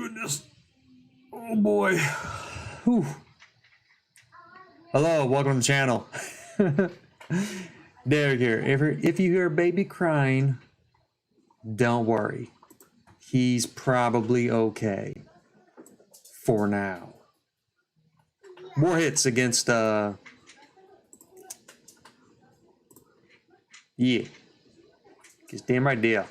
goodness. Oh boy. Whew. Hello, welcome to the channel. Derig here. If you hear a baby crying, don't worry. He's probably okay. For now. More hits against yeah. Just damn right deal.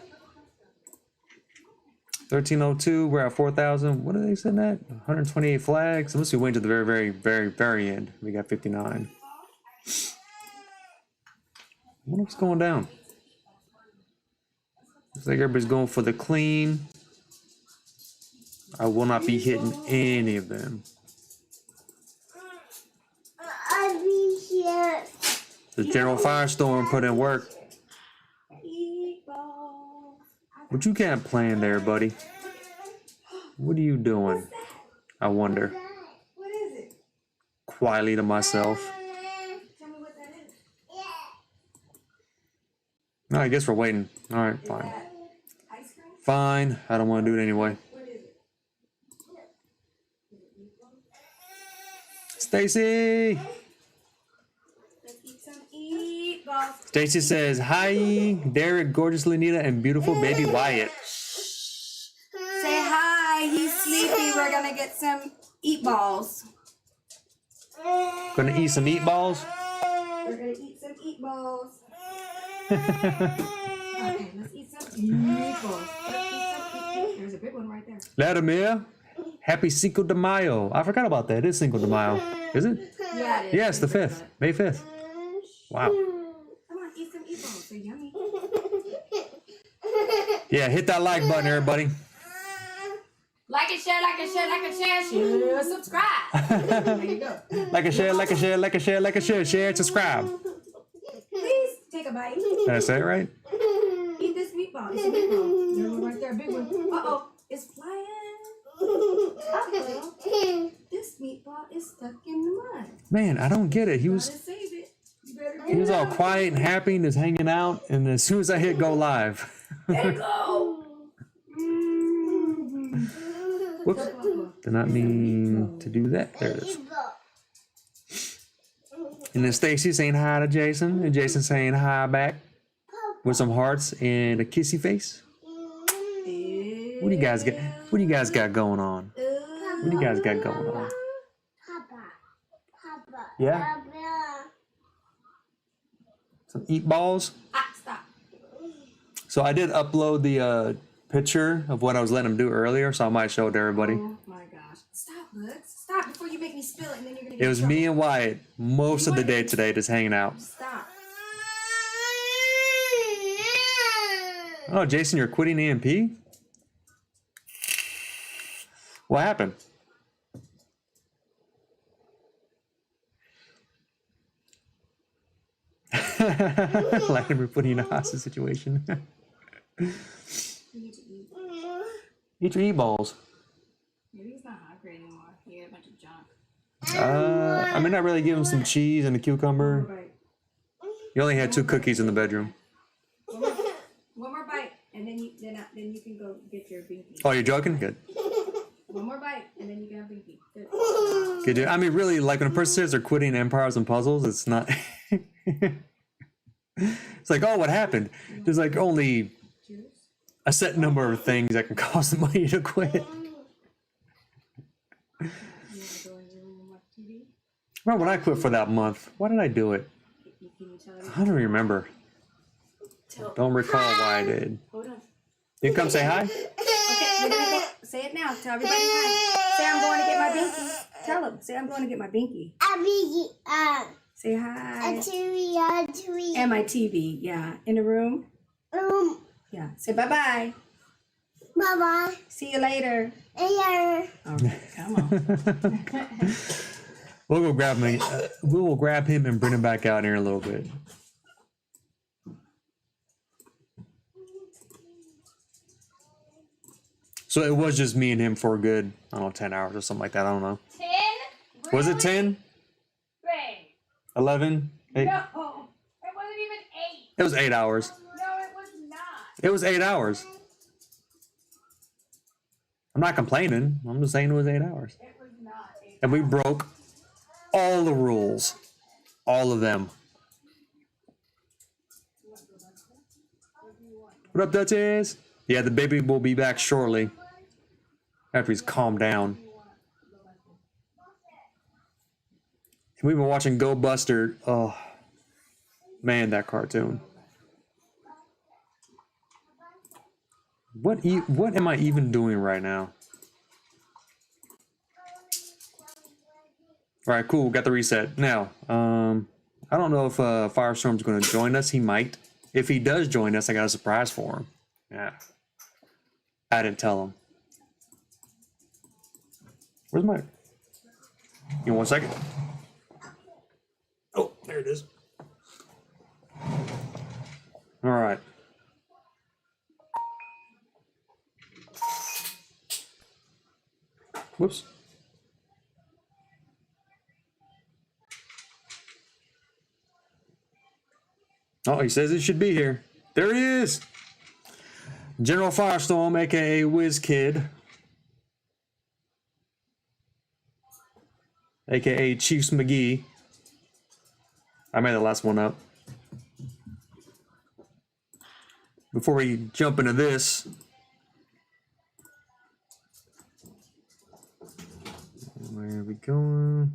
1302, we're at 4,000. What are they saying that? 128 flags. Unless we went to the very end. We got 59. I wonder what's going down. Looks like everybody's going for the clean. I will not be hitting any of them. I'll be here. The General Firestorm put in work. But you can't plan there, buddy. What are you doing? I wonder. What is it? Quietly to myself. Tell me what that is. No, I guess we're waiting. All right, fine. Ice cream? Fine. I don't want to do it anyway. What is it? Stacy! Let's eat some eat-balls. Stacy says, hi, Derig, gorgeous LaNita, and beautiful baby Wyatt. Say hi. He's sleepy. We're gonna get some eat-balls. Gonna eat some meatballs? We're gonna eat some eat-balls. Okay, let's eat some eat-balls. There's a big one right there. Vladimir, happy Cinco de Mayo. I forgot about that. It is Cinco de Mayo. Is it? Yeah, it is. Yes, the 5th. May 5th. Wow. Come on, eat some eat-balls. They're yummy. Yeah, hit that like button, everybody. Like and share, like and share, like and share, subscribe. There you go. Like a share, like a share, like a share, like a share, share, subscribe. Please take a bite. Did I say it right? Eat this meatball. It's a meatball. There's one right there, a big one. Uh-oh, it's flying. Uh-oh. This meatball is stuck in the mud. Man, I don't get it. He Gotta was save it. You better he was all quiet and happy and just hanging out, and as soon as I hit go live. There you go. Whoops. Did not mean to do that. There it is. And then Stacy saying hi to Jason, and Jason saying hi back with some hearts and a kissy face. What do you guys got? What do you guys got going on? What do you guys got going on? Yeah? Some eat balls? Ah, stop. So I did upload the picture of what I was letting him do earlier, so I might show it to everybody. Oh my gosh. Stop, Lux. Stop before you make me spill it and then you're going to get It was me and Wyatt most of the day today just hanging out. Stop. Oh, Jason, you're quitting EMP? What happened? Like we're putting in a hostage situation. You need to eat. Eat your e-balls. Maybe he's not hungry anymore. He ate a bunch of junk. I mean, I really give him some cheese and a cucumber. Right. You only had 2 cookies in the bedroom. One more bite, and then you can go get your binky. Oh, you're joking? Good. One more bite, and then you can have binky. Good. Good, dude. I mean, really, like when a person says they're quitting empires and puzzles, it's not. It's like, oh, what happened? There's like only Juice? a set number of things that can cause somebody to quit. You want to go in your room and watch TV? Remember when I quit for that month? Why did I do it? Can you tell I don't remember. Don't recall why I did. Hold on. You come say hi? Okay, you're gonna go. Say it now. Tell everybody hi. Say I'm going to get my binky. Tell them. Say I'm going to get my binky. Say hi. And my TV. Yeah. In the room. Yeah. Say bye-bye. Bye-bye. See you later. Later. All right. Come on. We'll go grab him. We will grab him and bring him back out here in a little bit. So it was just me and him for a good, I don't know, 10 hours or something like that. I don't know. 10? Was it 10? Ray. 11? 8? No, it wasn't even 8. It was 8 hours. No, it was not. It was 8 hours. I'm not complaining. I'm just saying it was 8 hours. It was not 8 And we broke all the rules. All of them. What up, Duchess? Yeah, the baby will be back shortly. After he's calmed down. We've been watching Go Buster. Oh, man, that cartoon. What am I even doing right now? All right, cool. Got the reset. Now, I don't know if Firestorm's going to join us. He might. If he does join us, I got a surprise for him. Yeah. I didn't tell him. Where's my... Give me 1 second. Oh, there it is. All right. Whoops. Oh, he says he should be here. There he is. General Firestorm, aka Whiz Kid, aka Chiefs McGee. I made the last one up. Before we jump into this, where are we going?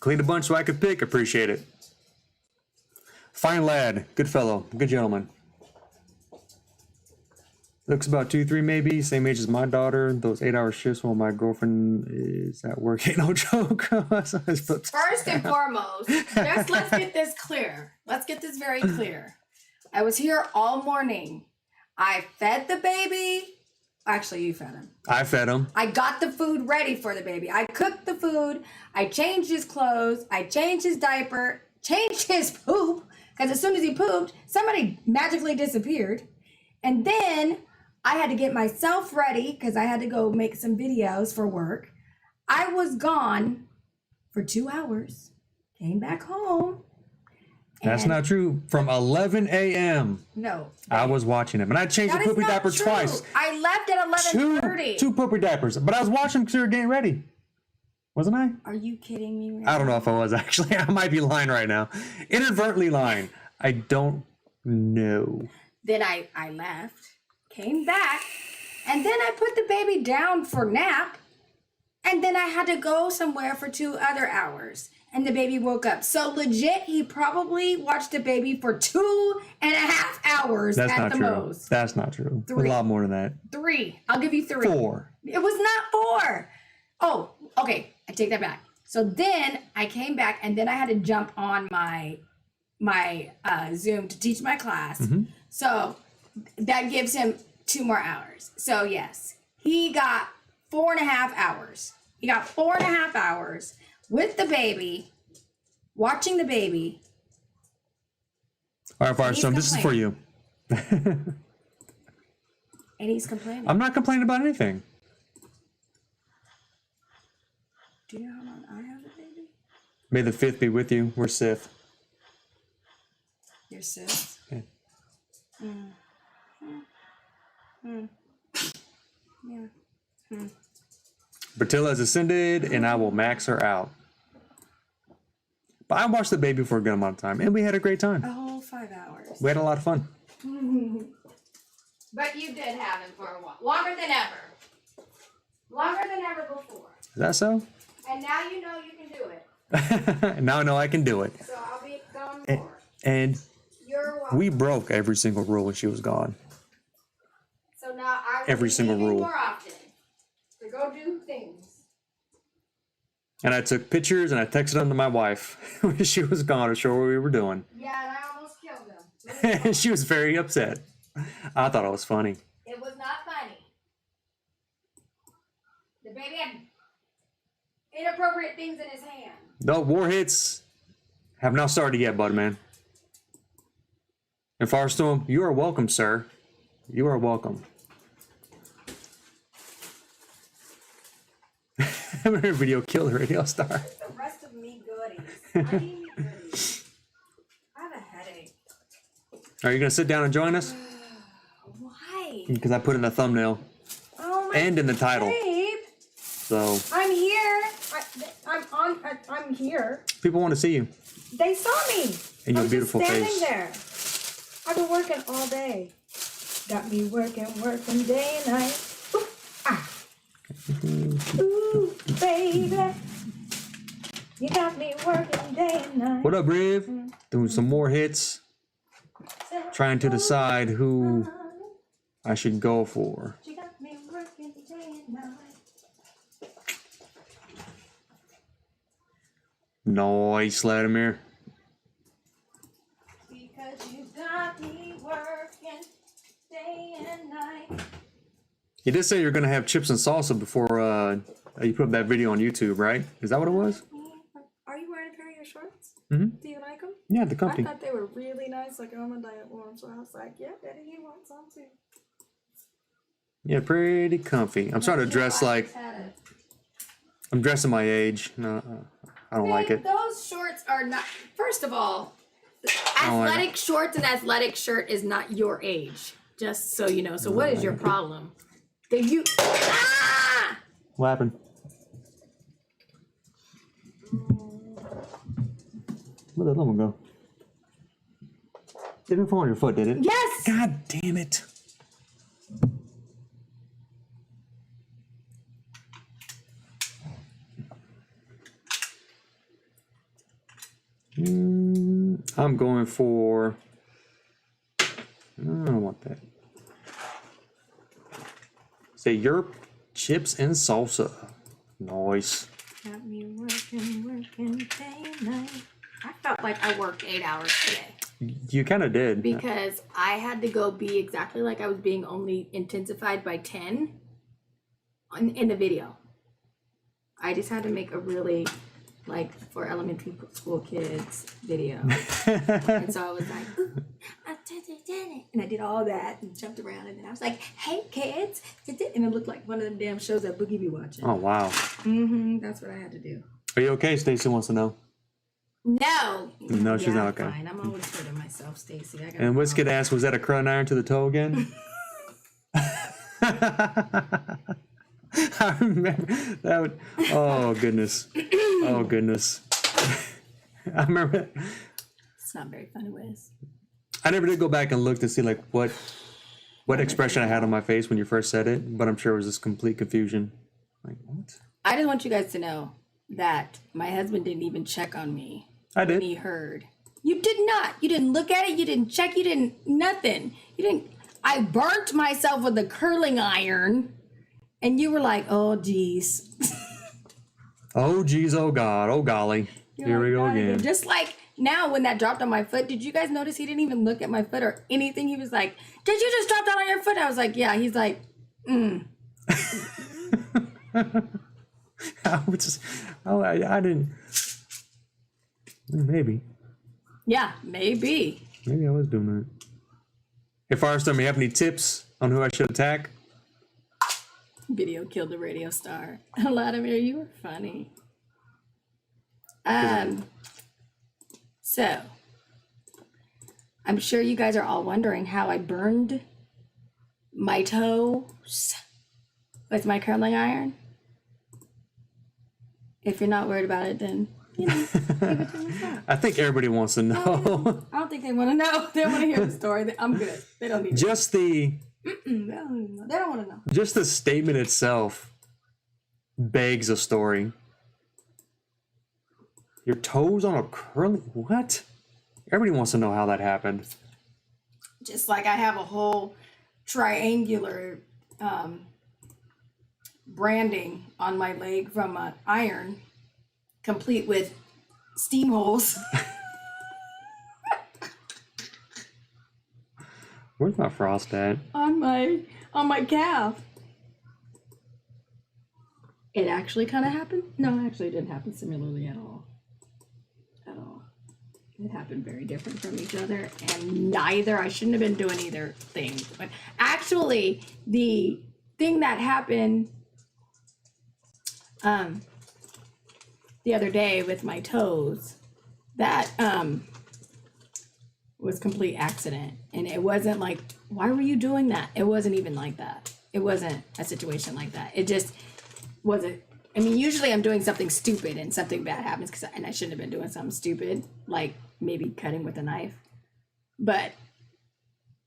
Clean a bunch so I could pick. Appreciate it. Fine lad. Good fellow. Good gentleman. Looks about 2-3 maybe. Same age as my daughter. Those 8-hour shifts while my girlfriend is at work. Ain't no joke. First and foremost, let's get this clear. Let's get this very clear. I was here all morning. I fed the baby. Actually, you fed him. I fed him. I got the food ready for the baby. I cooked the food. I changed his clothes. I changed his diaper. Changed his poop. Because as soon as he pooped, somebody magically disappeared. And then I had to get myself ready because I had to go make some videos for work. I was gone for 2 hours. Came back home. That's not true. From 11 a.m. No. I was watching him. And I changed the poopy diaper twice. I left at 11:30. Two poopy diapers. But I was watching because we were getting ready. Wasn't I? Are you kidding me? I don't know if I was, actually. I might be lying right now. Inadvertently lying. I don't know. Then I left, came back, and then I put the baby down for nap. And then I had to go somewhere for 2 other hours. And the baby woke up. So legit, he probably watched the baby for 2.5 hours That's at not the true. most. That's not true. 3. A lot more than that. 3. I'll give you 3. 4. It was not 4. Oh, okay. I take that back. So then I came back and then I had to jump on my Zoom to teach my class. Mm-hmm. So that gives him 2 more hours. So yes, he got 4.5 hours. He got 4.5 hours with the baby, watching the baby. All right, Firestorm, this is for you. And he's complaining. I'm not complaining about anything. Do you know how long I have the baby? May the 5th be with you. We're Sith. Your sis? Yeah. Yeah. Bertilla has ascended, and I will max her out. But I watched the baby for a good amount of time, and we had a great time. A whole 5 hours. We had a lot of fun. But you did have him for a while. Longer than ever. Longer than ever before. Is that so? And now you know you can do it. Now I know I can do it. So I'll be going more. And You're welcome. we broke every single rule when she was gone. So now I will Every be single leaving rule. more often to go do things. And I took pictures and I texted them to my wife when she was gone to show her what we were doing. Yeah, and I almost killed them. And she was very upset. I thought it was funny. It was not funny. The baby had inappropriate things in his hand. The war hits have not started yet, bud man. And Firestorm, you are welcome, sir. You are welcome. I remember video Kill the Radio Star. The rest of me goodies. I need goodies. I have a headache. Are you going to sit down and join us? Why? Because I put in a thumbnail Oh my and in the title. babe. So I'm here. I'm here. people want to see you They saw me. and I your was beautiful just face. standing there. I've been working all day. Got me working day and night. Ooh, ah. Ooh, baby. You got me working day and night. What up, Riv? Doing some more hits. Trying to decide who I should go for. You got me working day and night. Nice, Vladimir. Because you got me working day and night. You did say you're gonna have chips and salsa before you put up that video on YouTube, right? Is that what it was? Are you wearing a pair of your shorts? Mm-hmm. Do you like them? Yeah, the I comfy. thought they were really nice, like on my diet one. So I was like, yeah, Daddy, he wants some too. Yeah, pretty comfy. I'm starting to dress like I'm dressing my age. No, I don't like it. Those shorts are not. First of all, don't like athletic shorts and athletic shirt is not your age. Just so you know. So what is your problem? That you. Ah! What happened? Where'd that lemon go? Didn't fall on your foot, did it? Yes. God damn it. I'm going for. I don't want that. Say Europe, chips and salsa. Nice. Got me working day and night. I felt like I worked 8 hours today You kind of did. because I had to go be exactly like I was being, only intensified by 10 in the video. I just had to make a really, like, for elementary school kids video. And so I was like, ooh, I did it. And I did all that and jumped around. And then I was like, hey, kids. And it looked like one of them damn shows that Boogie be watching. Oh, wow. That's what I had to do. Are you okay? Stacy wants to know. No. No, she's not okay. Fine. I'm always hurting myself, Stacy. And Whiskey asked, was that a curling iron to the toe again? I remember that would, oh goodness. Oh goodness. I remember that. It's not very funny, Wiz. I never did go back and look to see like what expression I had on my face when you first said it, but I'm sure it was just complete confusion. Like what? I just want you guys to know that my husband didn't even check on me I when did. he heard. You did not. You didn't look at it. You didn't check. You didn't nothing. You didn't. I burnt myself with the curling iron, and you were like, "Oh, geez." Oh geez, oh God, oh golly. Here we go again. Just like now, when that dropped on my foot, did you guys notice he didn't even look at my foot or anything? He was like, "Did you just drop that on your foot?" I was like, "Yeah." He's like, I didn't. Maybe. "Yeah, maybe." Maybe I was doing that. Hey, Firestorm, you have any tips on who I should attack? Video killed the radio star. Vladimir, you were funny. So I'm sure you guys are all wondering how I burned my toes with my curling iron. If you're not worried about it, then you know, leave it to myself. I think everybody wants to know. I don't think they want to know. They want to hear the story. I'm good. They don't need to. Just the They don't want to know. just the statement itself begs a story. Your toes on a curling what? Everybody wants to know how that happened. Just like I have a whole triangular branding on my leg from an iron, complete with steam holes. Where's my frost at? on my calf. It actually kind of happened. No, actually, it didn't happen similarly at all. At all. It happened very different from each other, and neither. I shouldn't have been doing either thing. But actually, the thing that happened the other day with my toes, that was complete accident, and it wasn't like why were you doing that? It wasn't even like that. It wasn't a situation like that. It just wasn't. I mean, usually I'm doing something stupid and something bad happens and I shouldn't have been doing something stupid, like maybe cutting with a knife. But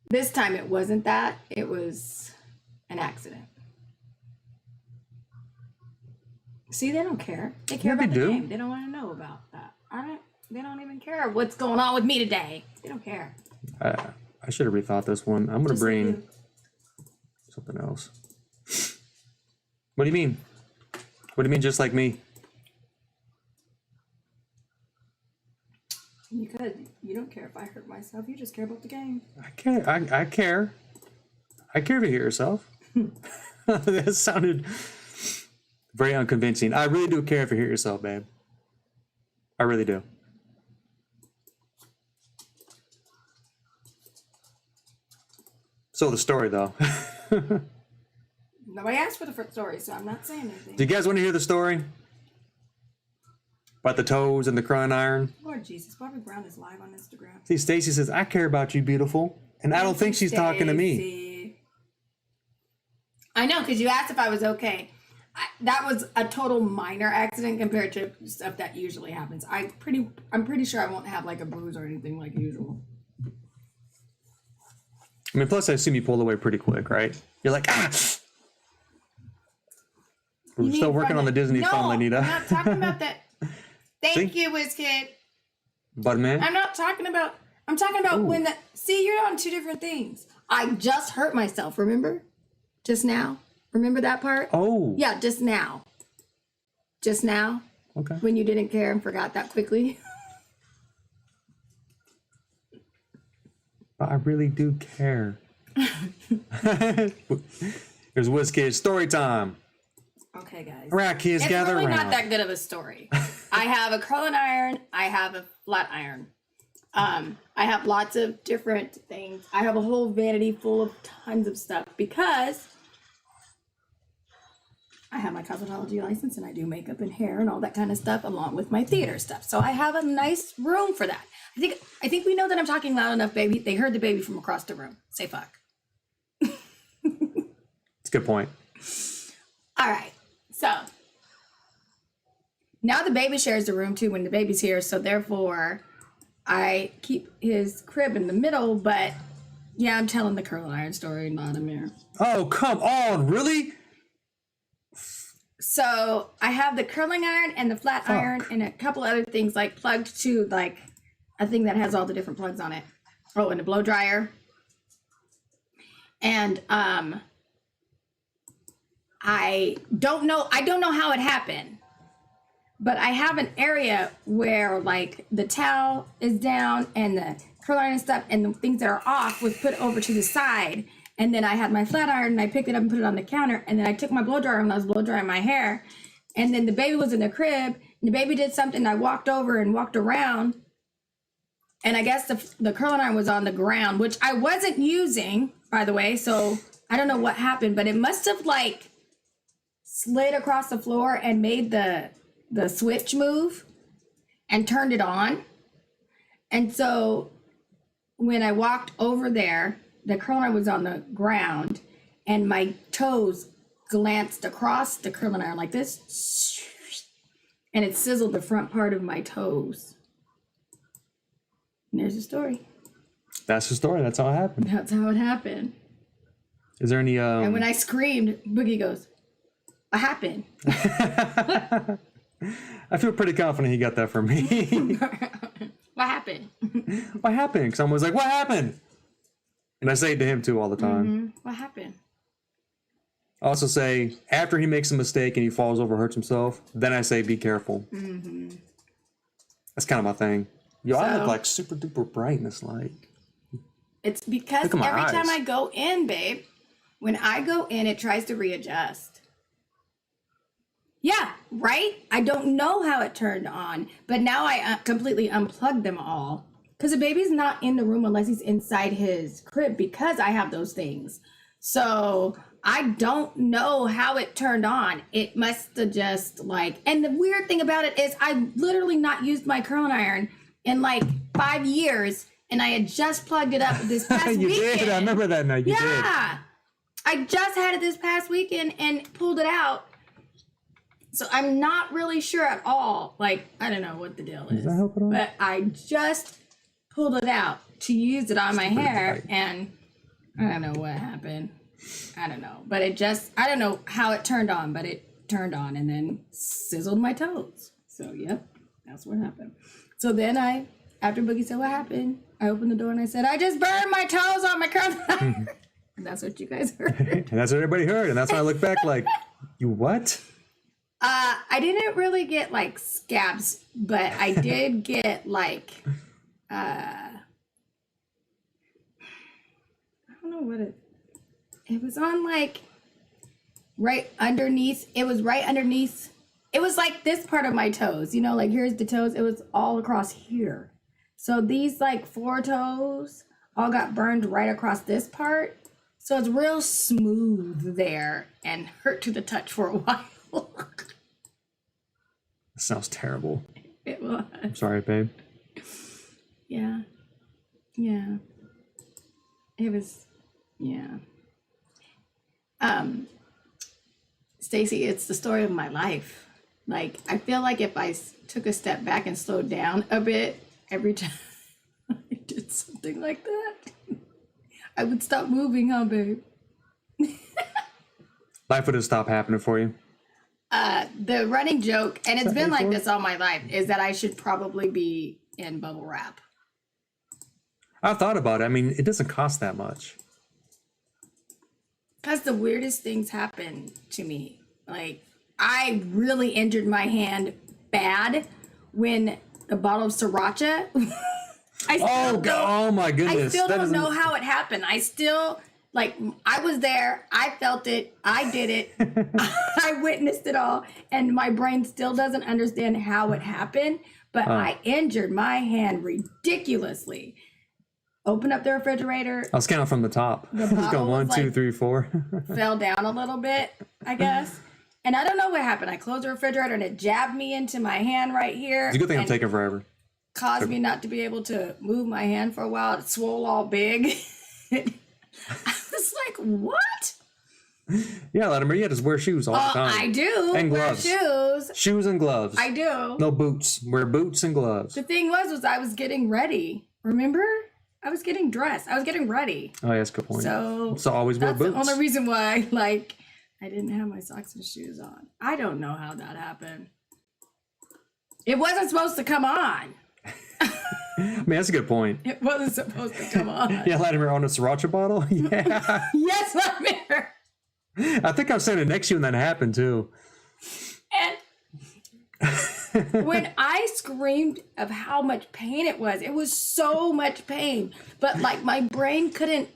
this time it wasn't that. It was an accident. See, they don't care. They care about the game. They don't want to know about that. They don't even care what's going on with me today. They don't care. I should have rethought this one. I'm going to bring something else. What do you mean? What do you mean just like me? Because you don't care if I hurt myself. You just care about the game. I care. I care. I care if you hurt yourself. That sounded very unconvincing. I really do care if you hurt yourself, babe. I really do. So the story, though. Nobody asked for the first story, so I'm not saying anything. Do you guys want to hear the story? About the toes and the curling iron? Lord Jesus, Bobby Brown is live on Instagram. See, Stacy says, I care about you, beautiful. And I don't think she's talking to me. I know, because you asked if I was okay. That was a total minor accident compared to stuff that usually happens. I'm pretty sure I won't have like a bruise or anything like usual. I mean, plus I assume you pulled away pretty quick, right? You're like, ah! We're still working on the Disney phone, LaNita. I'm not talking about that. Thank you, WizKid. But man, I'm talking about when the, see, you're on two different things. I just hurt myself, remember? Just now. Remember that part? Oh. Yeah, just now. Just now. Okay. When you didn't care and forgot that quickly. But I really do care. Here's WizKid story time. Okay, guys. All right, kids, gather really around. Not that good of a story. I have a curling iron. I have a flat iron. I have lots of different things. I have a whole vanity full of tons of stuff because I have my cosmetology license and I do makeup and hair and all that kind of stuff along with my theater stuff. So I have a nice room for that. I think we know that I'm talking loud enough, baby. They heard the baby from across the room. Say fuck. It's a good point. All right. So now the baby shares the room too when the baby's here. So therefore I keep his crib in the middle, but yeah, I'm telling the curling iron story, not a mirror. Oh, come on. Really? So I have the curling iron and the flat iron and a couple other things like plugged to like a thing that has all the different plugs on it. Oh, and a blow dryer. And I don't know how it happened, but I have an area where like the towel is down and the curling iron and stuff and the things that are off was put over to the side. And then I had my flat iron and I picked it up and put it on the counter. And then I took my blow dryer when I was blow drying my hair. And then the baby was in the crib and the baby did something. I walked over and walked around. And I guess the curling iron was on the ground, which I wasn't using, by the way. So I don't know what happened, but it must have like slid across the floor and made the switch move and turned it on. And so when I walked over there, the curling iron was on the ground and my toes glanced across the curling iron like this and it sizzled the front part of my toes. And there's the story. That's the story. That's how it happened. That's how it happened. Is there any And when I screamed, Boogie goes, what happened? I feel pretty confident he got that from me. What happened? What happened? Because someone was like, what happened? And I say it to him too all the time. Mm-hmm. What happened? I also say, after he makes a mistake and he falls over, hurts himself, then I say, be careful. Mm-hmm. That's kind of my thing. Yo, I look like super duper bright in this light. It's because every time I go in, babe, when I go in, it tries to readjust. Yeah, right? I don't know how it turned on, but now I completely unplugged them all. Because the baby's not in the room unless he's inside his crib because I have those things. So I don't know how it turned on. It must have just like, and the weird thing about it is I literally not used my curling iron in like 5 years and I had just plugged it up this past You weekend. did. I remember that night. You did. Yeah. I just had it this past weekend and pulled it out. So I'm not really sure at all. Like, I don't know what the deal is. Does that help at all? But I just pulled it out to use it on my hair, tight. and I don't know what happened. I don't know. But it just, I don't know how it turned on, but it turned on and then sizzled my toes. So, yep, that's what happened. So then after Boogie said, what happened? I opened the door and I said, I just burned my toes on my curl. And that's what you guys heard. And that's what everybody heard. And that's why I look back like, you what? I didn't really get like scabs, but I did get like, I don't know what it was on like right underneath. It was right underneath. It was like this part of my toes, you know, like here's the toes. It was all across here. So these like 4 toes all got burned right across this part. So it's real smooth there and hurt to the touch for a while. That sounds terrible. It was. I'm sorry, babe. Yeah. Yeah. It was, yeah. Stacy, it's the story of my life. Like, I feel like if I took a step back and slowed down a bit every time I did something like that, I would stop moving, huh, babe? Life would have stopped happening for you. The running joke, and it's that been like A4? this all my life, is that I should probably be in bubble wrap. I thought about it. I mean, it doesn't cost that much. Because the weirdest things happen to me. Like, I really injured my hand bad when the bottle of sriracha. Oh my goodness. I still That don't is- know how it happened. I still, like, I was there. I felt it. I did it. I witnessed it all. And my brain still doesn't understand how it happened. But I injured my hand ridiculously. Open up the refrigerator. I was counting from the top. I was bottle going was 1, 2, like- 3, 4. Fell down a little bit, I guess. And I don't know what happened. I closed the refrigerator and it jabbed me into my hand right here. It's a good thing I'm and taking forever. caused me not to be able to move my hand for a while. It swole all big. I was like, what? Yeah, Latimer, you had to wear shoes all the time. I do. And wear gloves. shoes. Shoes and gloves. I do. No boots. Wear boots and gloves. The thing was I was getting ready. Remember? I was getting dressed. I was getting ready. Oh, yeah, that's a good point. So always wear that's boots. the only reason why, like, I didn't have my socks and shoes on. I don't know how that happened. It wasn't supposed to come on. I mean, that's a good point. It wasn't supposed to come on. Yeah, Latimer on a sriracha bottle? Yeah. Yes, I'm here. I think I was standing next to you when that happened, too. And when I screamed of how much pain it was so much pain. But like my brain couldn't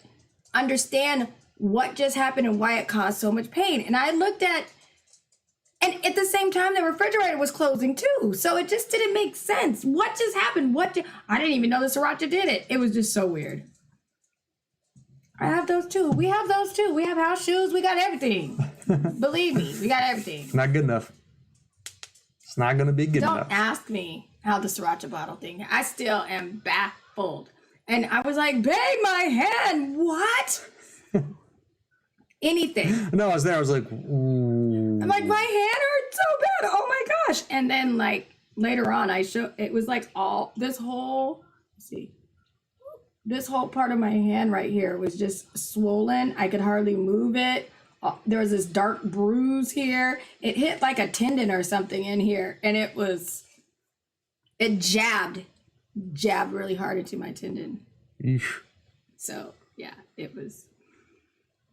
understand what just happened and why it caused so much pain. And I looked at, and at the same time, the refrigerator was closing too. So it just didn't make sense. What just happened? I didn't even know the sriracha did it. It was just so weird. I have those too. We have those too. We have house shoes. We got everything. Believe me, we got everything. Not good enough. It's not going to be good Don't enough. ask me how the sriracha bottle thing. I still am baffled. And I was like, babe, my hand. What? Anything. No, I was there. I was like, ooh. I'm like, my hand hurts so bad. Oh my gosh. And then like later on, it was like all this whole, let's see. This whole part of my hand right here was just swollen. I could hardly move it. There was this dark bruise here. It hit like a tendon or something in here. And it jabbed really hard into my tendon. Eesh. So yeah, it was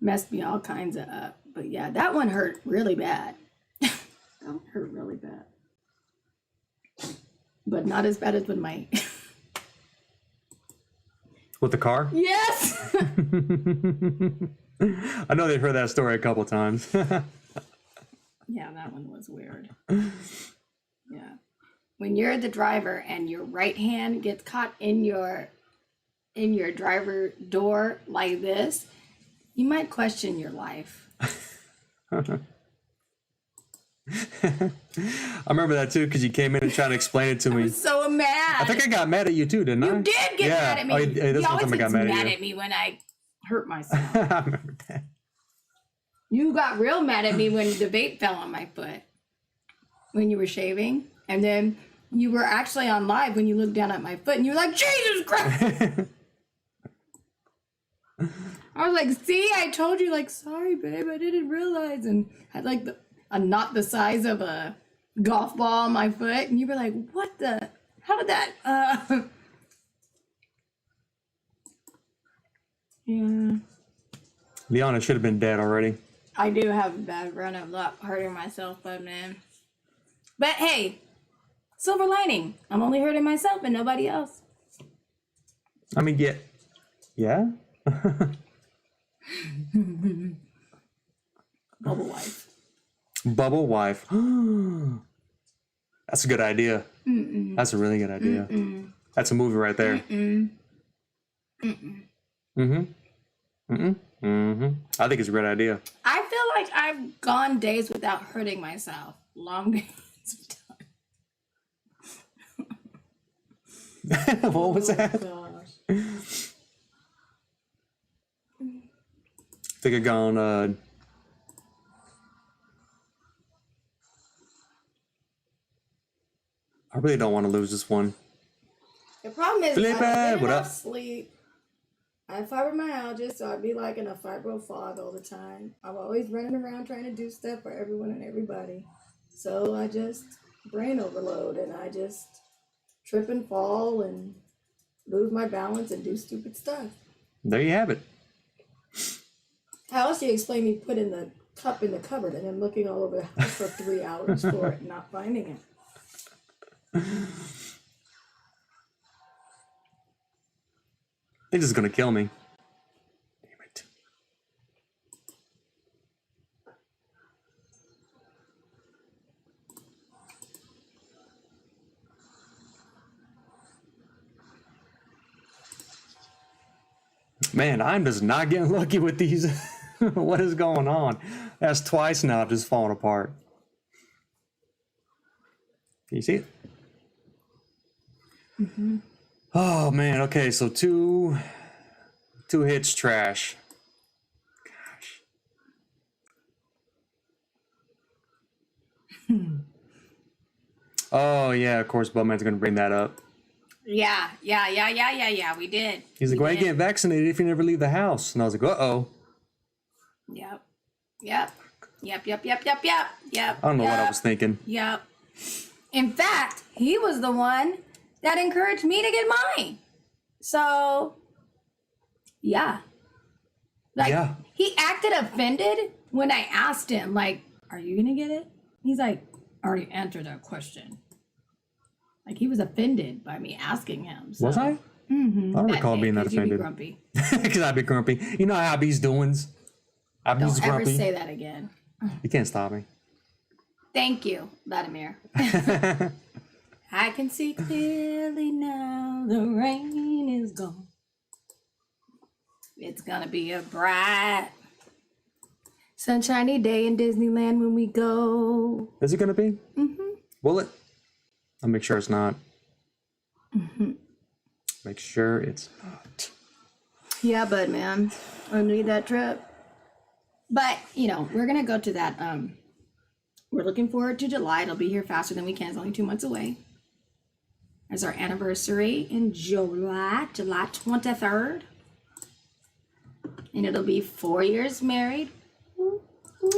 messed me all kinds of up. But yeah, that one hurt really bad. That one hurt really bad. But not as bad as with my... With the car? Yes! I know they've heard that story a couple times. Yeah, that one was weird. Yeah. When you're the driver and your right hand gets caught in your driver door like this, you might question your life. I remember that too because you came in and tried to explain it to me. I was so mad. I think I got mad at you too, didn't I? You did get mad at me. Oh, this you one always time I got get mad at me when I hurt myself. I remember that. You got real mad at me when the vape fell on my foot when you were shaving. And then you were actually on live when you looked down at my foot and you were like, Jesus Christ. I was like, see, I told you, like, sorry, babe, I didn't realize. And I had like a knot the size of a golf ball on my foot. And you were like, what the, how did that, yeah. Leon, I should have been dead already. I do have a bad run of luck hurting myself, but man. But hey, silver lining. I'm only hurting myself and nobody else. I mean, yeah. Bubble wife. Bubble wife. That's a good idea. That's a really good idea. That's a movie right there. I think it's a great idea. I feel like I've gone days without hurting myself. Long days of time. What was that? Gosh. I think I've gone, I really don't want to lose this one. The problem is Flip I don't it, get what enough up? sleep. I have fibromyalgia, so I'd be like in a fibro fog all the time. I'm always running around trying to do stuff for everyone and everybody. So I just brain overload and I just trip and fall and lose my balance and do stupid stuff. There you have it. How else do you explain me putting the cup in the cupboard and then looking all over the house for 3 hours for it and not finding it? I think this is gonna kill me. Damn it. Man, I'm just not getting lucky with these. What is going on? That's twice now I've just fallen apart. Can you see it? Oh man, okay, so two hits trash. Gosh. Oh yeah, of course Bowman's gonna bring that up. Yeah, we did. He's like, why are you getting vaccinated if you never leave the house? And I was like, uh-oh. Yep. I don't know what I was thinking. Yep. In fact, he was the one that encouraged me to get mine. So, yeah. Like, Yeah. he acted offended when I asked him, like, are you going to get it? He's like, I already answered that question. Like, he was offended by me asking him. So. Was I? Mm-hmm. I don't recall being that You'd be offended. grumpy. Because I'd be grumpy. You know how Abby's doings. Abby's Don't ever grumpy. say that again. You can't stop me. Thank you, Vladimir. I can see clearly now the rain is gone. It's gonna be a bright, sunshiny day in Disneyland when we go. Is it going to be? Mm-hmm. Will it? I'll make sure it's not. Make sure it's not. Yeah, bud, man. I need that trip. But, you know, we're gonna go to that. We're looking forward to July. It'll be here faster than we can. It's only 2 months away. It's our anniversary in July 23rd. And it'll be 4 years married.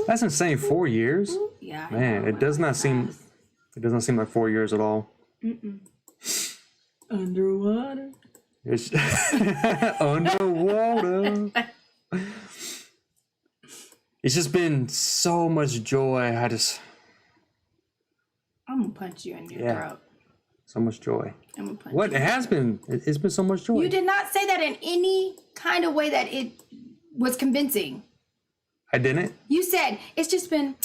That's insane. 4 years? Yeah. Man, it does not seem like 4 years at all. Underwater. It's underwater. It's just been so much joy. I'm gonna punch you in your throat. So much joy. I'm gonna punch What? you. It has been. It's been so much joy. You did not say that in any kind of way that it was convincing. I didn't? You said it's just been,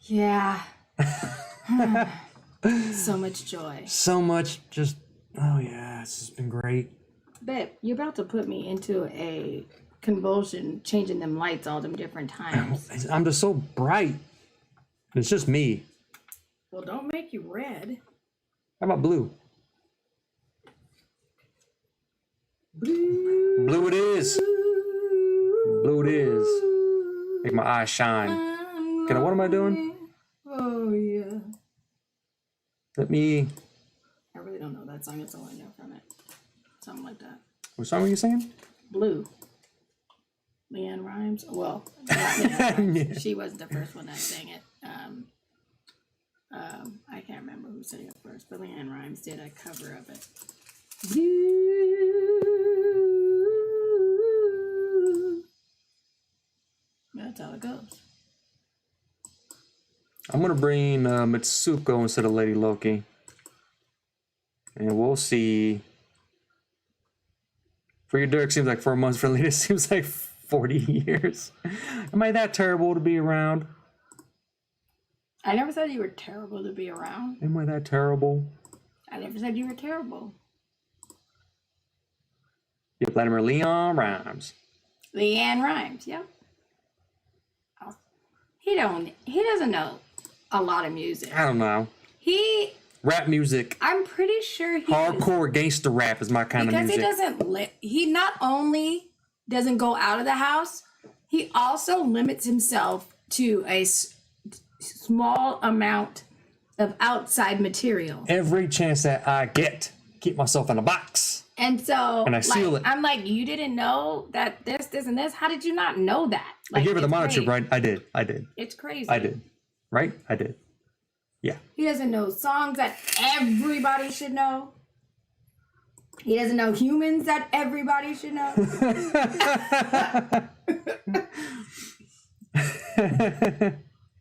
yeah. So much joy. So much just, oh yeah, it's just been great. Babe, you're about to put me into a convulsion, changing them lights all them different times. I'm just so bright. It's just me. Well, don't make you red. How about blue? Blue. Blue it is. Blue it is. Make my eyes shine. Okay, what am I doing? Oh, yeah. Let me... I really don't know that song. It's all I know from it. Something like that. What song were you singing? Blue. Leanne Rhymes. Well, not Leanne Rhymes. She wasn't the first one that sang it. I can't remember who sang it first, but Leanne Rhymes did a cover of it. That's how it goes. I'm gonna bring Mitsuko instead of Lady Loki. And we'll see. For your Derig seems like 4 months. For LaNita seems like 40 years. Am I that terrible to be around? I never said you were terrible to be around. Am I that terrible? I never said you were terrible. Yep, Vladimir Leon Rhymes. Leanne Rhymes, yep. Oh, he doesn't know a lot of music. I don't know. Rap music. I'm pretty sure he Hardcore gangster rap is my kind of music. Because he not only doesn't go out of the house, he also limits himself to a small amount of outside material. Every chance that I get, keep myself in a box. And so, and I seal it. I'm like, you didn't know that this, and this? How did you not know that? I gave her the monitor, right? I did. It's crazy. I did. Right? I did. Yeah. He doesn't know songs that everybody should know. He doesn't know humans that everybody should know.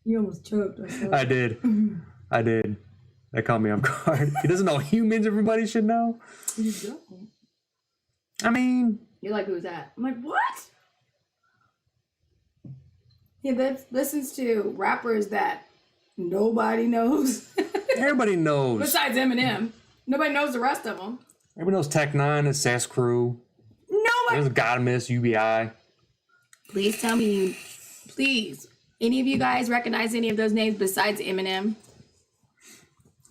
You almost choked. I did. I did. That caught me off guard. He doesn't know humans everybody should know. You don't. I mean... You're like, who's that? I'm like, what? He listens to rappers that nobody knows. Everybody knows. Besides Eminem. Nobody knows the rest of them. Everybody knows Tech Nine and Sass Crew. Nobody. There's Godmiss, UBI. Please tell me, please, any of you guys recognize any of those names besides Eminem?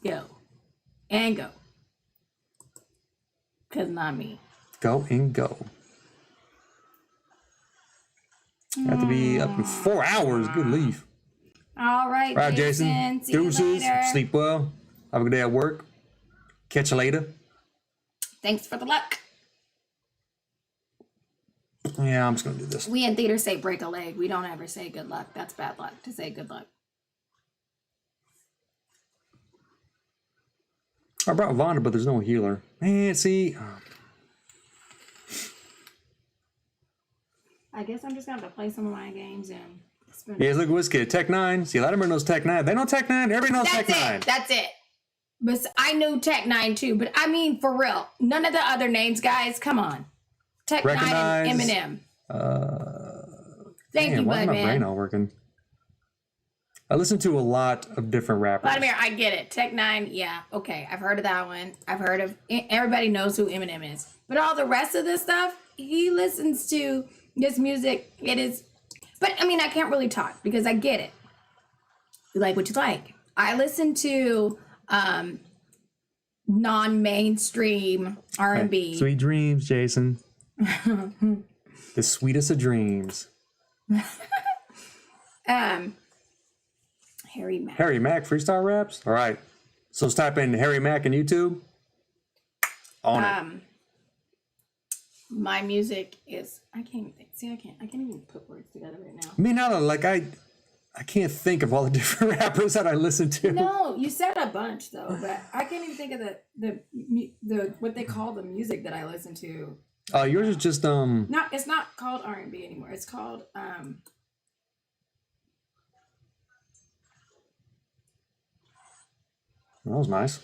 Go. And go. Because not me. Go and go. Have to be up in 4 hours. Good leave. All right, Jason. See Deuces. you later. Sleep well. Have a good day at work. Catch you later. Thanks for the luck. Yeah, I'm just going to do this. We in theater say break a leg. We don't ever say good luck. That's bad luck to say good luck. I brought Vonda, but there's no healer. Man, see. I guess I'm just going to have to play some of my games and spend. Yeah, look at this kid. Tech 9. See, Latimer knows Tech 9. They know Tech 9. Everybody knows Tech 9. That's it. But I knew Tech 9 too. But I mean, for real. None of the other names, guys. Come on. Tech 9 and Eminem. Thank you, why is my Budman. brain not working? I listen to a lot of different rappers. Vladimir, I get it. Tech 9, yeah. Okay, I've heard of that one. I've heard of... Everybody knows who Eminem is. But all the rest of this stuff, he listens to this music. It is... But, I mean, I can't really talk because I get it. You like what you like. I listen to non-mainstream R&B. Right. Sweet dreams, Jason. The sweetest of dreams. Harry Mack. Harry Mack freestyle raps? All right. So let's type in Harry Mack in YouTube. On it. My music is... I can't even think. See, I can't even put words together right now. I mean, now, like, I can't think of all the different rappers that I listen to. No, you said a bunch though, but I can't even think of the what they call the music that I listen to. Yours is just It's not called R&B anymore. It's called That was nice.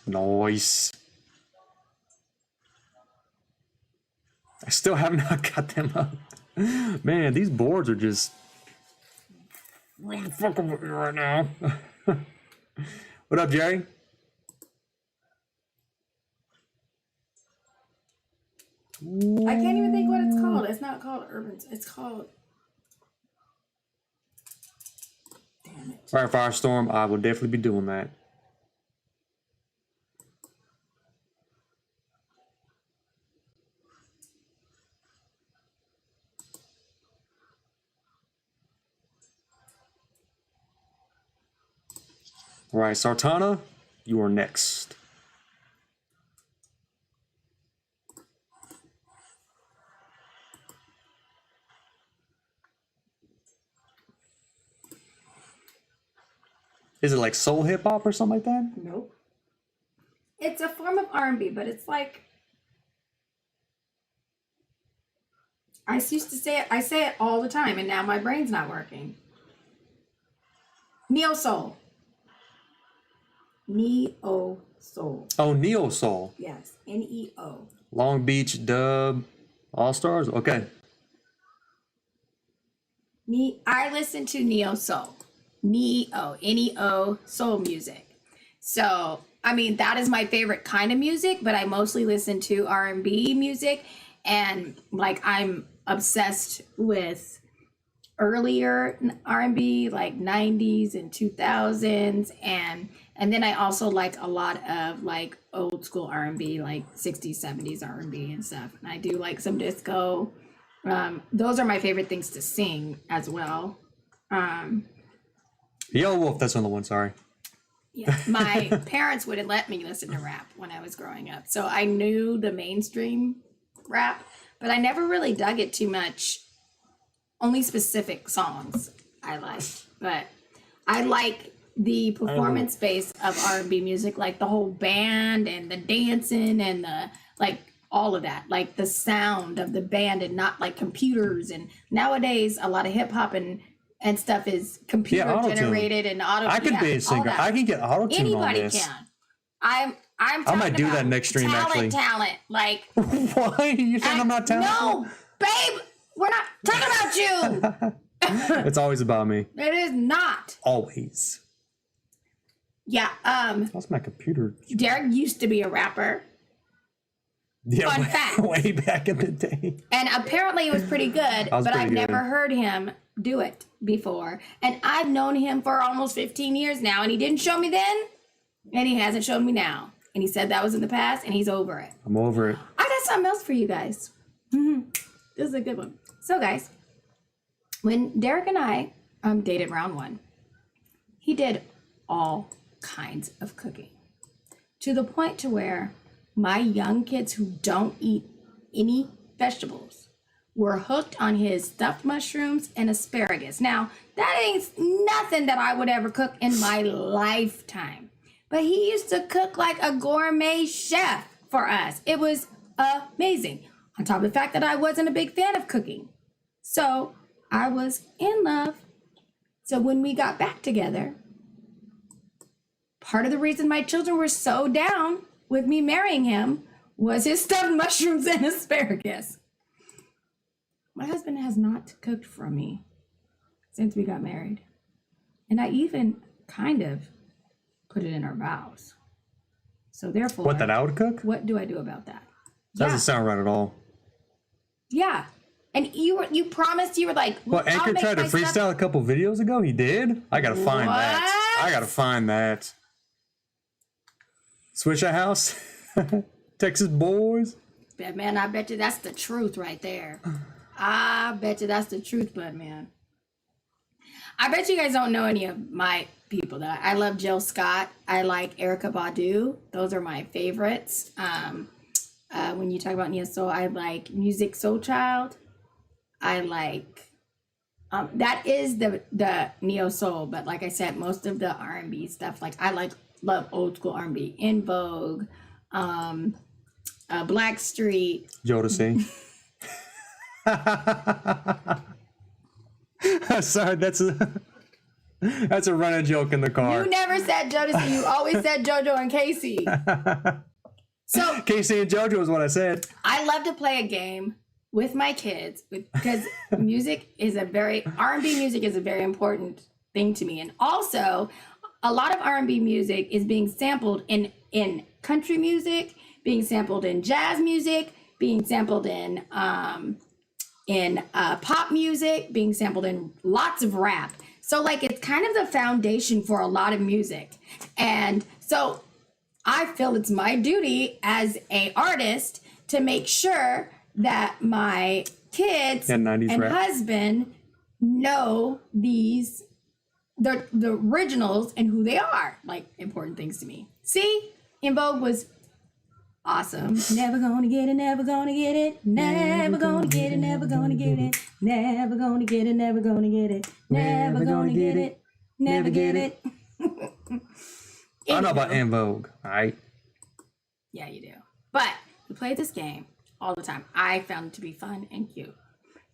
Nice. I still have not got them up. Man, these boards are just really fucking with me right now. What up, Jerry? I can't even think what it's called. It's not called urban. It's called. Damn it. All right, Firestorm, I will definitely be doing that. All right, Sartana, you are next. Is it like soul hip hop or something like that? Nope. It's a form of R&B, but it's like I used to say it. I say it all the time, and now my brain's not working. Neo soul. Neo soul. Oh, Neo Soul. Yes, Neo. Long Beach Dub All Stars. Okay. I listen to Neo soul. Neo soul music. So, I mean, that is my favorite kind of music, but I mostly listen to R&B music, and like I'm obsessed with earlier R&B, like 90s and 2000s, and then I also like a lot of like old school R&B, like 60s, 70s R&B and stuff. And I do like some disco. Those are my favorite things to sing as well. Yo Wolf, that's another one, sorry. Yeah, my parents wouldn't let me listen to rap when I was growing up. So I knew the mainstream rap, but I never really dug it too much. Only specific songs I like. But I like the performance base of R&B music, like the whole band and the dancing and the like all of that, like the sound of the band and not like computers. And nowadays a lot of hip hop and stuff is computer generated and auto. I could be a singer. I can get auto tune on this. Anybody can. I might do that next stream. Talent. Like why? You saying I'm not talented? No, babe, we're not talking about you. It's always about me. It is not. Always. Yeah. That's my computer. Derig used to be a rapper. Yeah, Fun fact. Way back in the day. And apparently it was pretty good, but I've never heard him do it before. And I've known him for almost 15 years now, and he didn't show me then, and he hasn't shown me now. And he said that was in the past, and he's over it. I'm over it. I got something else for you guys. This is a good one. So, guys, when Derig and I dated round one, he did all kinds of cooking to the point to where my young kids who don't eat any vegetables were hooked on his stuffed mushrooms and asparagus. Now, that ain't nothing that I would ever cook in my lifetime. But he used to cook like a gourmet chef for us. It was amazing. On top of the fact that I wasn't a big fan of cooking. So I was in love. So when we got back together, part of the reason my children were so down with me marrying him was his stuffed mushrooms and asparagus. My husband has not cooked for me since we got married. And I even kind of put it in our vows. So therefore... What, that I would cook? What do I do about that? Doesn't sound right at all. Yeah. And you promised, you were like... Well, Anchor tried to freestyle a couple videos ago? He did? I gotta find that. I gotta find that. Swisher House? Texas boys? Man, I bet you that's the truth right there. I bet you that's the truth, but man. I bet you guys don't know any of my people. That I love Jill Scott. I like Erykah Badu. Those are my favorites. When you talk about Neo Soul, I like Music Soul Child. I like that is the Neo Soul, but like I said, most of the R&B stuff, like I love old school R&B. In Vogue, Blackstreet, Jodeci. Sorry, that's a running joke in the car. You never said Jodeci. You always said JoJo and Casey. So Casey and JoJo is what I said. I love to play a game with my kids because R&B music is a very important thing to me. And also, a lot of R&B music is being sampled in country music, being sampled in jazz music, being sampled in pop music, being sampled in lots of rap. So like it's kind of the foundation for a lot of music. And so I feel it's my duty as a artist to make sure that my kids and rap. husband know the originals and who they are, like important things to me. See, In Vogue was awesome. Never gonna get it, never gonna get it, never gonna get it, never gonna get it, never gonna get it, never gonna get it, never gonna get it, never get it. I know about En Vogue, all right? Yeah, you do. But we played this game all the time. I found it to be fun and cute.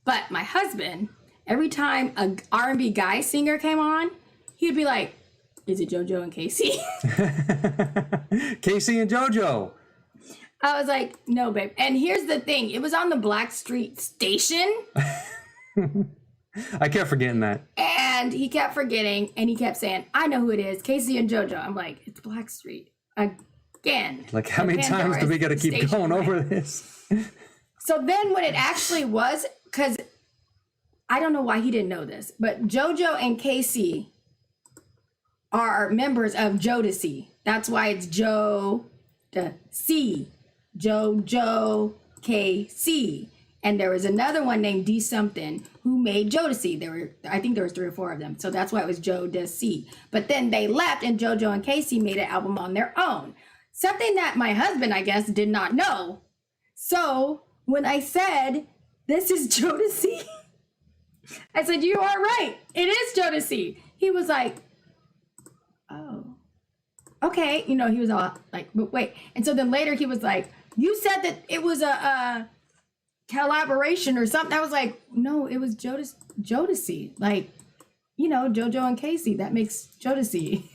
But my husband, every time a R&B guy singer came on, he'd be like, is it JoJo and Casey? Casey and JoJo. I was like, no, babe. And here's the thing. It was on the Blackstreet station. I kept forgetting that. And he kept forgetting. And he kept saying, I know who it is. Casey and JoJo. I'm like, it's Blackstreet. Again. Like, how many times do we got to keep going over this? So then when it actually was, because I don't know why he didn't know this, but JoJo and Casey are members of Jodeci. That's why it's Jodeci. JoJo KC. And there was another one named D something who made Jodeci. I think there was 3 or 4 of them. So that's why it was Jodeci. But then they left and JoJo and Casey made an album on their own. Something that my husband, I guess, did not know. So when I said, this is Jodeci, I said, you are right. It is Jodeci. He was like, oh, okay. You know, he was all like, but wait. And so then later he was like, you said that it was a collaboration or something. I was like, no, it was Jodeci. Like, you know, JoJo and Casey. That makes Jodeci.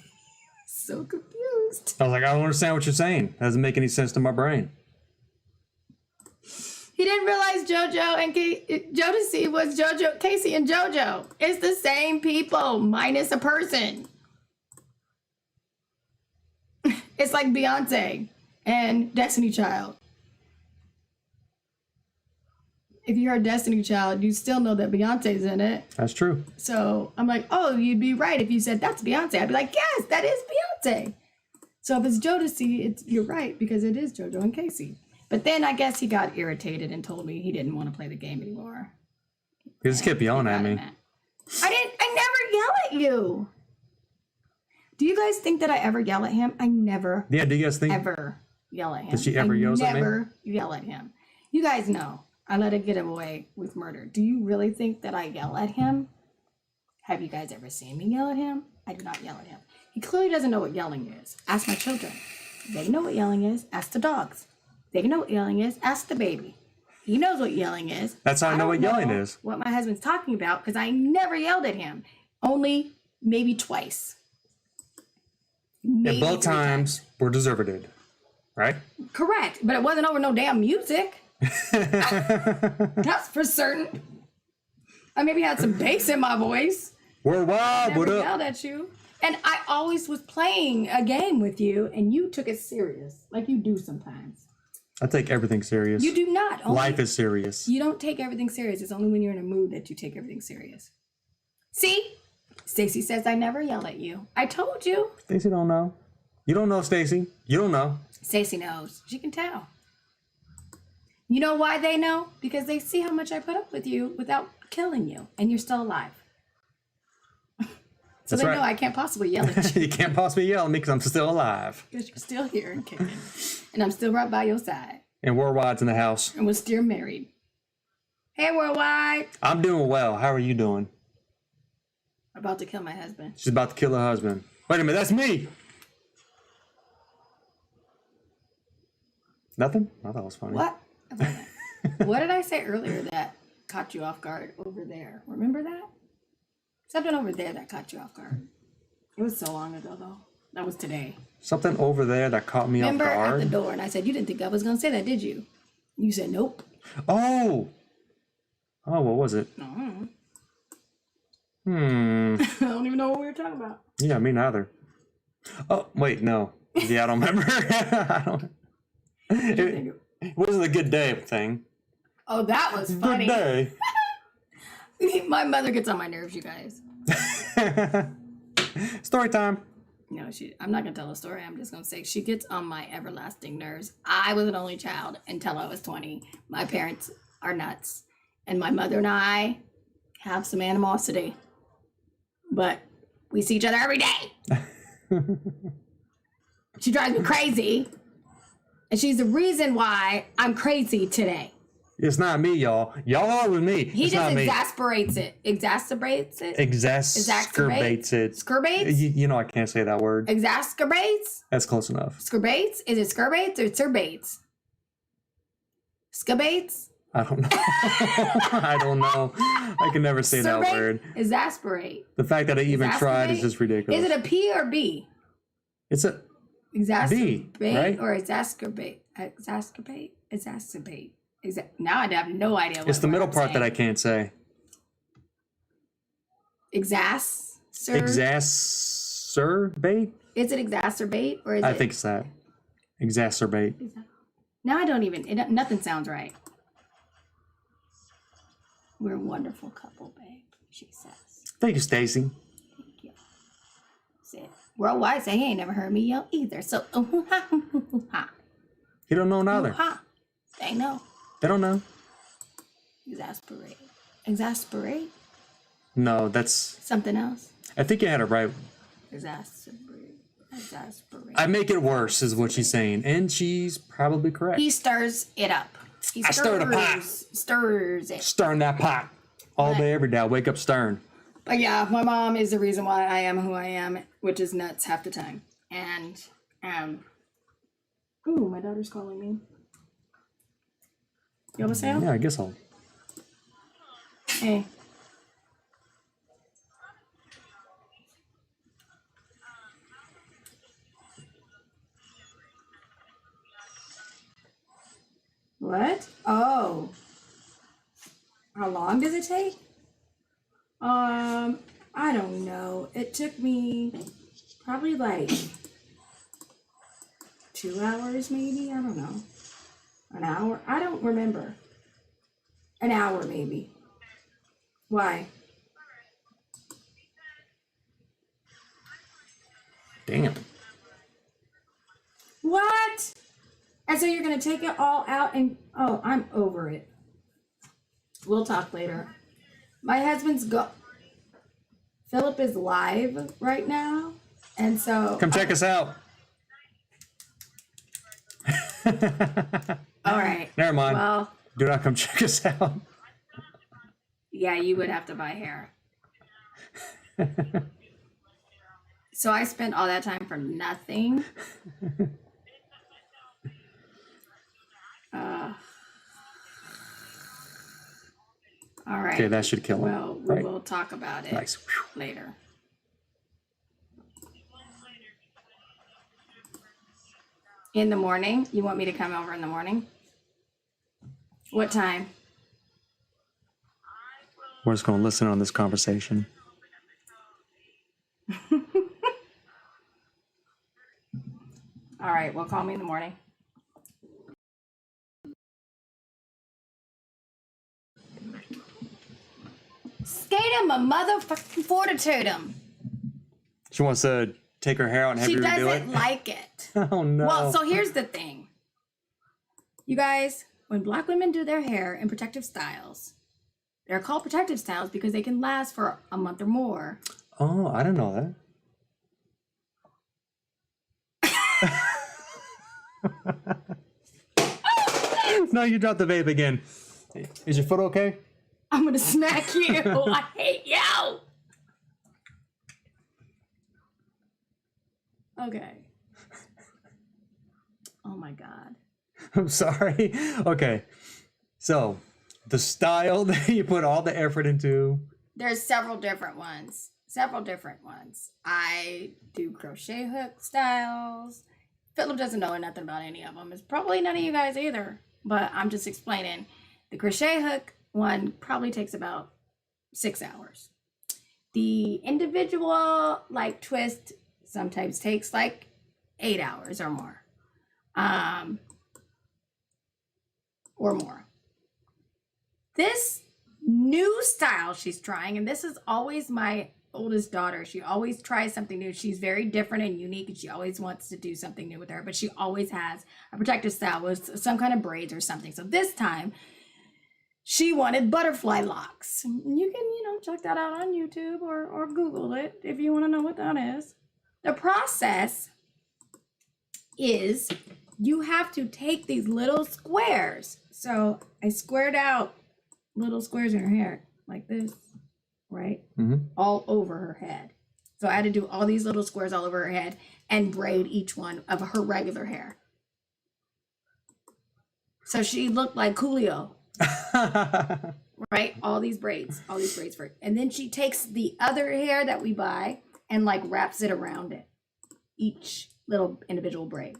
So confused. I was like, I don't understand what you're saying. That doesn't make any sense to my brain. He didn't realize JoJo and Jodeci was JoJo, Casey and JoJo. It's the same people minus a person. It's like Beyonce and Destiny Child. If you heard Destiny Child, you still know that Beyonce's in it. That's true. So I'm like, oh, you'd be right if you said that's Beyonce. I'd be like, yes, that is Beyonce. So if it's Jodeci, you're right because it is JoJo and Casey. But then I guess he got irritated and told me he didn't want to play the game anymore. He just kept yelling at me. I never yell at you. Do you guys think that I ever yell at him? I never. Yeah, do you guys think? Ever yell at him. Did she ever yell at me? Never yell at him. You guys know I let it get him away with murder. Do you really think that I yell at him? Have you guys ever seen me yell at him? I do not yell at him. He clearly doesn't know what yelling is. Ask my children. They know what yelling is. Ask the dogs. They know what yelling is. Ask the baby. He knows what yelling is. That's how I know what yelling is. What my husband's talking about because I never yelled at him. Only maybe twice. And both times were deserved, right? Correct. But it wasn't over no damn music. That's for certain. I maybe had some bass in my voice. Worldwide, what up? I yelled at you. And I always was playing a game with you and you took it serious. Like you do sometimes. I take everything serious. You do not. Life is serious. You don't take everything serious. It's only when you're in a mood that you take everything serious. See? Stacy says I never yell at you. I told you. Stacy don't know. You don't know, Stacy. You don't know. Stacy knows. She can tell. You know why they know? Because they see how much I put up with you without killing you. And you're still alive. So That's they right. know I can't possibly yell at you. You can't possibly yell at me because I'm still alive. Because you're still here and kicking. And I'm still right by your side. And Worldwide's in the house. And we're still married. Hey, Worldwide. I'm doing well. How are you doing? About to kill my husband. She's about to kill her husband. Wait a minute, that's me. Nothing? I thought it was funny. What? What did I say earlier that caught you off guard over there? Remember that? Something over there that caught you off guard. It was so long ago, though. That was today. Something over there that caught me off guard? Remember at the door, and I said, you didn't think I was going to say that, did you? You said, nope. Oh, what was it? No. I I don't even know what we were talking about. Yeah, me neither. Oh, wait, no. Yeah, I don't remember. I don't. It wasn't a good day thing. Oh, that was funny. Good day. My mother gets on my nerves, you guys. Story time. No, I'm not gonna tell a story. I'm just gonna say she gets on my everlasting nerves. I was an only child until I was 20. My parents are nuts, and my mother and I have some animosity, but we see each other every day. She drives me crazy, and she's the reason why I'm crazy today. It's not me, y'all. Y'all are with me. He it's just not me. exasperates it. Exacerbates it? Exacerbates it. Scurbates? You know I can't say that word. Exacerbates? That's close enough. Scurbates? Is it scurbates or cerbates? Scubates? I don't know. I don't know. I can never say that word. Exasperate. The fact that I even tried is Exacerbate? just ridiculous. Is it a P or B? It's a Exacerbate B, right? or exacerbate? Exacerbate. Now I have no idea what It's the middle I'm part that I saying. can't say. Exacerbate? Is it exacerbate or is I it? think it's that. Exacerbate. Now I don't even. Nothing sounds right. We're a wonderful couple, babe. She says. Thank you, Stacy. Thank you. Say worldwide say he ain't never heard me yell either. So ha. You don't know neither. Ha. They know. They don't know. Exasperate. No, that's. Something else. I think you had it right. Exasperate. I make it worse, is what she's saying, and she's probably correct. He stirs it up. I stir the pot. Stirs it. Stirring that pot all day, every day. I wake up stirring. But yeah, my mom is the reason why I am who I am, which is nuts half the time. And ooh, my daughter's calling me. You have a sale? Yeah, I guess I'll. Hey. What? Oh. How long does it take? I don't know. It took me probably like 2 hours maybe. I don't know. An hour? I don't remember. An hour maybe. Why? Damn. What? And so you're going to take it all out and... Oh, I'm over it. We'll talk later. My husband's Philip is live right now. And so... Come check us out. All right. Never mind. Well... Do not come check us out. Yeah, you would have to buy hair. So I spent all that time for nothing. All right. Okay, that should kill him. Well, we Right. will talk about it Nice. later. In the morning? You want me to come over in the morning? What time? We're just going to listen on this conversation. All right, well, call me in the morning. Skate him a motherfucking fortitude him. She wants to take her hair out and have She you redo doesn't it. like it. Oh, no. Well, so here's the thing. You guys, when Black women do their hair in protective styles, they're called protective styles because they can last for a month or more. Oh, I didn't know that. No, you dropped the vape again. Is your foot okay? I'm gonna smack you. I hate you. Okay. Oh my God. I'm sorry. Okay. So, the style that you put all the effort into. There's several different ones. I do crochet hook styles. Philip doesn't know nothing about any of them. It's probably none of you guys either. But I'm just explaining. The crochet hook one probably takes about 6 hours. The individual like twist sometimes takes like 8 hours or more. or more. This new style she's trying, and this is always my oldest daughter. She always tries something new. She's very different and unique, and she always wants to do something new with her, but she always has a protective style with some kind of braids or something. So this time she wanted butterfly locks. You can, check that out on YouTube or Google it if you want to know what that is. The process is you have to take these little squares. So I squared out little squares in her hair like this, right? All over her head. So I had to do all these little squares all over her head and braid each one of her regular hair. So she looked like Coolio. Right? All these braids for it. And then she takes the other hair that we buy and like wraps it around it. Each little individual braid,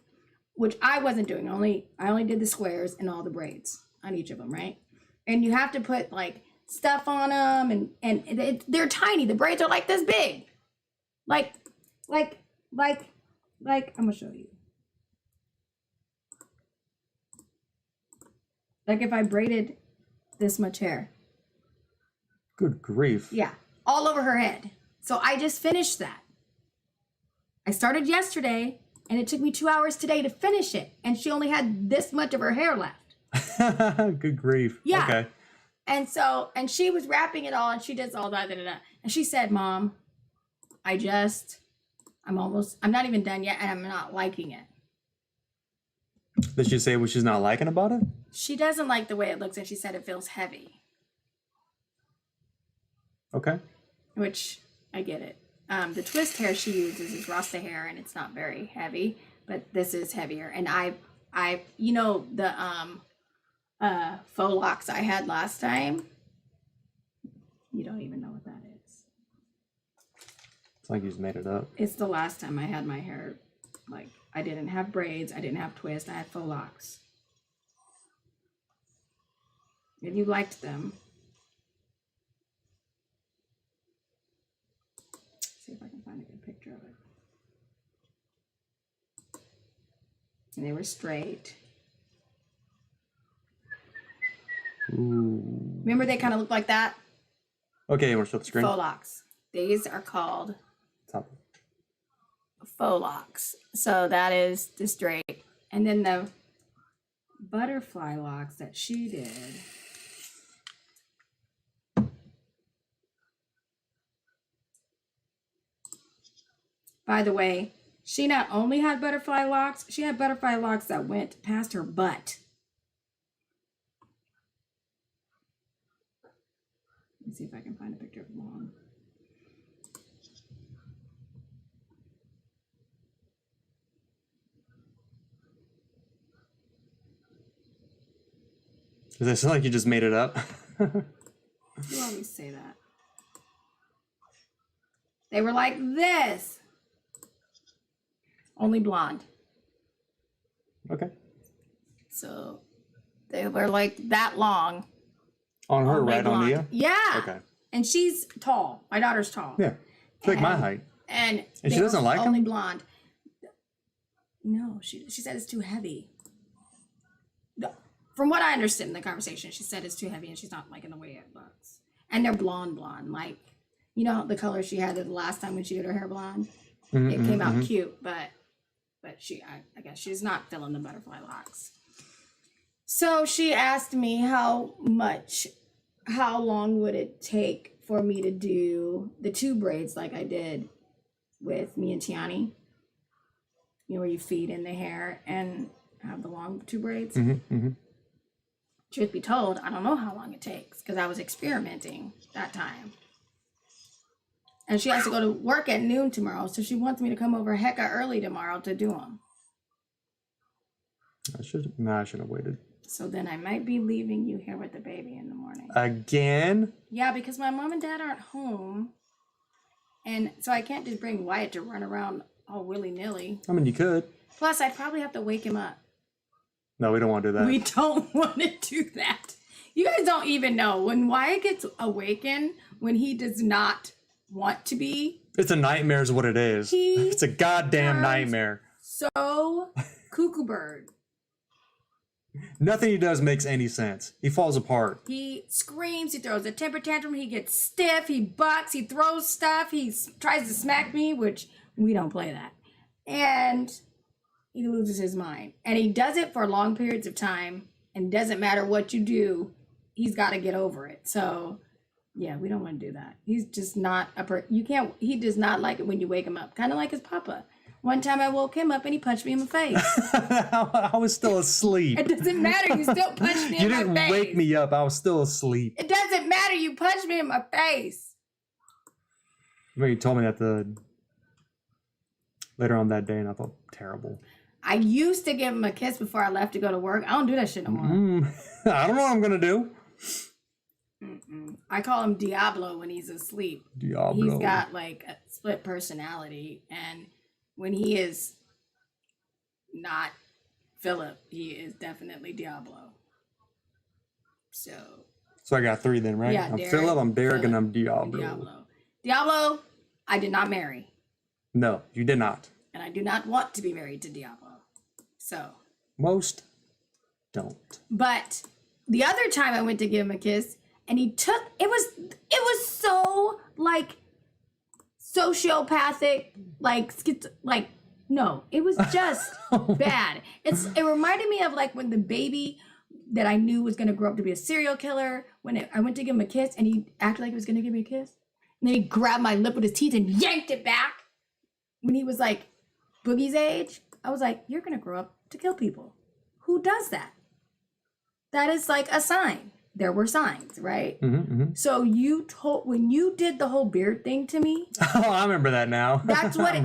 which I wasn't doing. I only did the squares and all the braids on each of them, right? And you have to put like stuff on them, and they're tiny. The braids are like this big. Like I'm gonna show you. Like if I braided this much hair. Good grief. Yeah, all over her head. So I just finished that. I started yesterday, and it took me 2 hours today to finish it, and she only had this much of her hair left. Good grief. Yeah. Okay. And she was wrapping it all, and she does all that, and she said, Mom, I'm not even done yet, and I'm not liking it. Did she say what she's not liking about it? She doesn't like the way it looks, and she said it feels heavy. Okay. Which, I get it. The twist hair she uses is Rasta hair, and it's not very heavy, but this is heavier. And the faux locks I had last time, you don't even know what that is. It's like you just made it up. It's the last time I had my hair, like, I didn't have braids, I didn't have twists, I had faux locks. And you liked them. See if I can find a good picture of it. And they were straight. Ooh. Remember they kind of look like that? Okay, you want to show the screen? Faux locks. These are called Top. faux locks. So that is the straight. And then the butterfly locks that she did. By the way, she not only had butterfly locks, she had butterfly locks that went past her butt. Let me see if I can find a picture of Mom. Does it sound like you just made it up? You always say that. They were like this. Only blonde. Okay. So they were like that long. On her, only right? On blonde. Nia? Yeah. Okay. And she's tall. My daughter's tall. Yeah. It's like my height. And she they doesn't were like only them? blonde. No, she said it's too heavy. From what I understood in the conversation, she said it's too heavy and she's not liking the way it looks. And they're blonde, like, the color she had the last time when she did her hair blonde. It came out cute, but I guess she's not feeling the butterfly locks. So she asked me how long would it take for me to do the two braids like I did with me and Tiani, where you feed in the hair and have the long two braids. Truth be told, I don't know how long it takes because I was experimenting that time. And she has to go to work at noon tomorrow, so she wants me to come over hecka early tomorrow to do them. I should have waited. So then I might be leaving you here with the baby in the morning. Again? Yeah, because my mom and dad aren't home. And so I can't just bring Wyatt to run around all willy-nilly. I mean, you could. Plus, I'd probably have to wake him up. No, we don't want to do that. We don't want to do that. You guys don't even know. When Wyatt gets awakened, when he does not want to be. It's a nightmare is what it is. It's a goddamn nightmare. So cuckoo bird. Nothing he does makes any sense. He falls apart. He screams, he throws a temper tantrum, he gets stiff, he bucks, he throws stuff, he tries to smack me, which we don't play that. And he loses his mind. And he does it for long periods of time, and doesn't matter what you do, he's got to get over it. So, yeah, we don't want to do that. He's just not he does not like it when you wake him up. Kind of like his papa. One time I woke him up and he punched me in the face. I was still asleep. It doesn't matter. You still punched me You in my face. didn't wake me up. I was still asleep. It doesn't matter. You punched me in my face. Well, you told me that later on that day, and I thought, terrible. I used to give him a kiss before I left to go to work. I don't do that shit no more. I don't know what I'm going to do. I call him Diablo when he's asleep. Diablo. He's got like a split personality, and when he is not Philip, he is definitely Diablo. So I got 3 then, right? Yeah, I'm Derig, Philip, I'm Derig, and I'm Diablo. Diablo, I did not marry. No, you did not. And I do not want to be married to Diablo. So. Most don't. But the other time I went to give him a kiss, and he took, it was so like sociopathic, no, it was just bad. It reminded me of like when the baby that I knew was going to grow up to be a serial killer, I went to give him a kiss and he acted like he was going to give me a kiss. And then he grabbed my lip with his teeth and yanked it back. When he was like Boogie's age, I was like, you're going to grow up to kill people. Who does that? That is like a sign. There were signs, right? So when you did the whole beard thing to me. Oh, I remember that now. That's what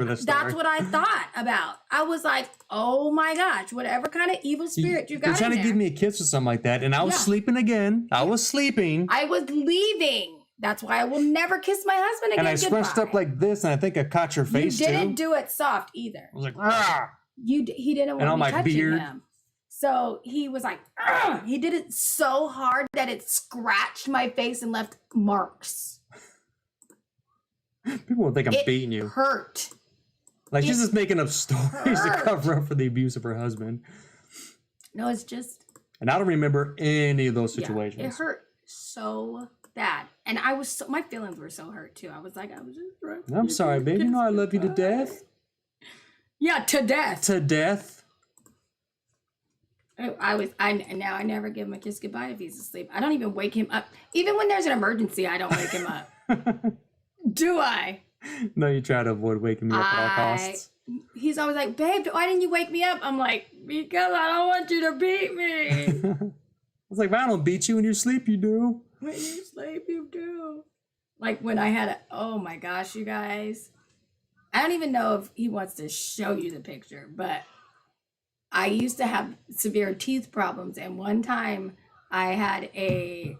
I thought about. I was like, oh my gosh, whatever kind of evil spirit you got You're trying in to there. give me a kiss or something like that, and I was sleeping again. I was sleeping. I was leaving. That's why I will never kiss my husband again. And I scrunched up like this, and I think I caught your face too. You didn't do it soft either. I was like, ah! He didn't want me touching beard. him. So he was like, ugh! He did it so hard that it scratched my face and left marks. People will think I'm beating you. Hurt. Like she's just making up stories to cover up for the abuse of her husband. No, it's just. And I don't remember any of those situations. Yeah, it hurt so bad, and my feelings were so hurt too. I was like, I was just. I'm sorry, babe. You know I love you to death. Yeah, to death. To death. Now I never give him a kiss goodbye if he's asleep. I don't even wake him up. Even when there's an emergency, I don't wake him up. Do I? No, you try to avoid waking me up at all costs. He's always like, babe, why didn't you wake me up? I'm like, because I don't want you to beat me. I was like, if I don't beat you when you sleep, you do. When you sleep, you do. Like when I had oh my gosh, you guys. I don't even know if he wants to show you the picture, but I used to have severe teeth problems. And one time I had I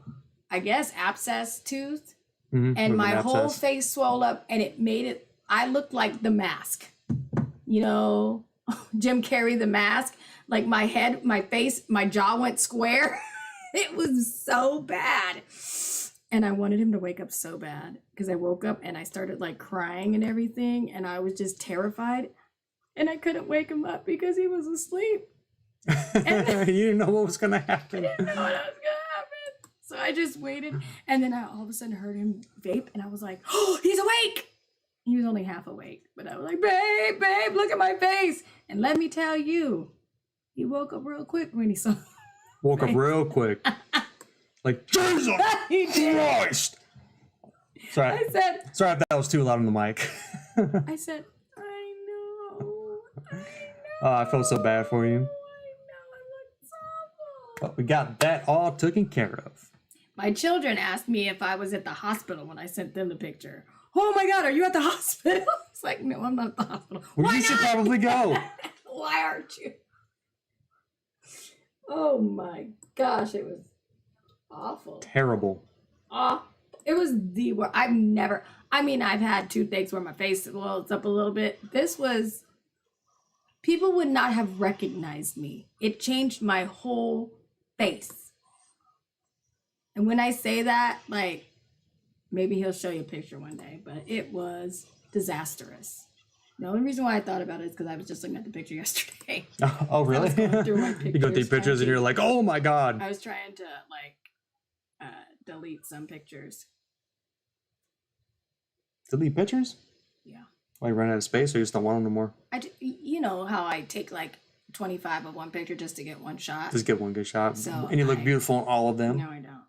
guess, abscess tooth. And my whole face swelled up and I looked like The Mask. You know, Jim Carrey, The Mask. Like my head, my face, my jaw went square. It was so bad. And I wanted him to wake up so bad because I woke up and I started like crying and everything. And I was just terrified. And I couldn't wake him up because he was asleep. You didn't know what was going to happen. I didn't know what was going to happen. So I just waited. And then I all of a sudden heard him vape. And I was like, oh, he's awake. He was only half awake. But I was like, babe, look at my face. And let me tell you, he woke up real quick when he saw. Woke up real quick. Like, Jesus Christ. Sorry. Sorry if that was too loud on the mic. I said, I know. Oh, I felt so bad for you. I know, I looked so awful. But we got that all taken care of. My children asked me if I was at the hospital when I sent them the picture. Oh my God, are you at the hospital? It's like, no, I'm not at the hospital. Well, you should probably go. Why aren't you? Oh my gosh, it was awful. Terrible. It was the worst. I've had toothaches where my face swells up a little bit. People would not have recognized me. It changed my whole face. And when I say that, like, maybe he'll show you a picture one day, but it was disastrous. The only reason why I thought about it is because I was just looking at the picture yesterday. Oh, really? going through my You go through pictures, pictures and you're like, oh my God. I was trying to like delete some pictures. Delete pictures? Yeah. Why, you run out of space or you just don't want them no more? You know how I take like 25 of one picture just to get one shot? Just get one good shot. So and you look beautiful in all of them. No, I don't.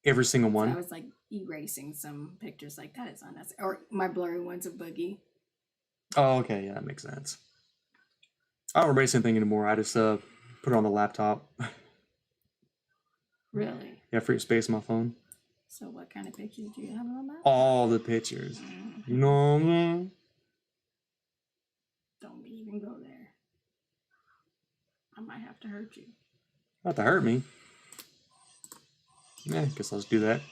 Every single one. So I was like erasing some pictures like that is unnecessary. Or my blurry ones of Boogie. Oh, okay. Yeah, that makes sense. I don't erase anything anymore. I just put it on the laptop. Really? Yeah, free space on my phone. So what kind of pictures do you have on that? All the pictures. You know what I mean? Don't even go there. I might have to hurt you. Not to hurt me. Yeah, guess I'll just do that.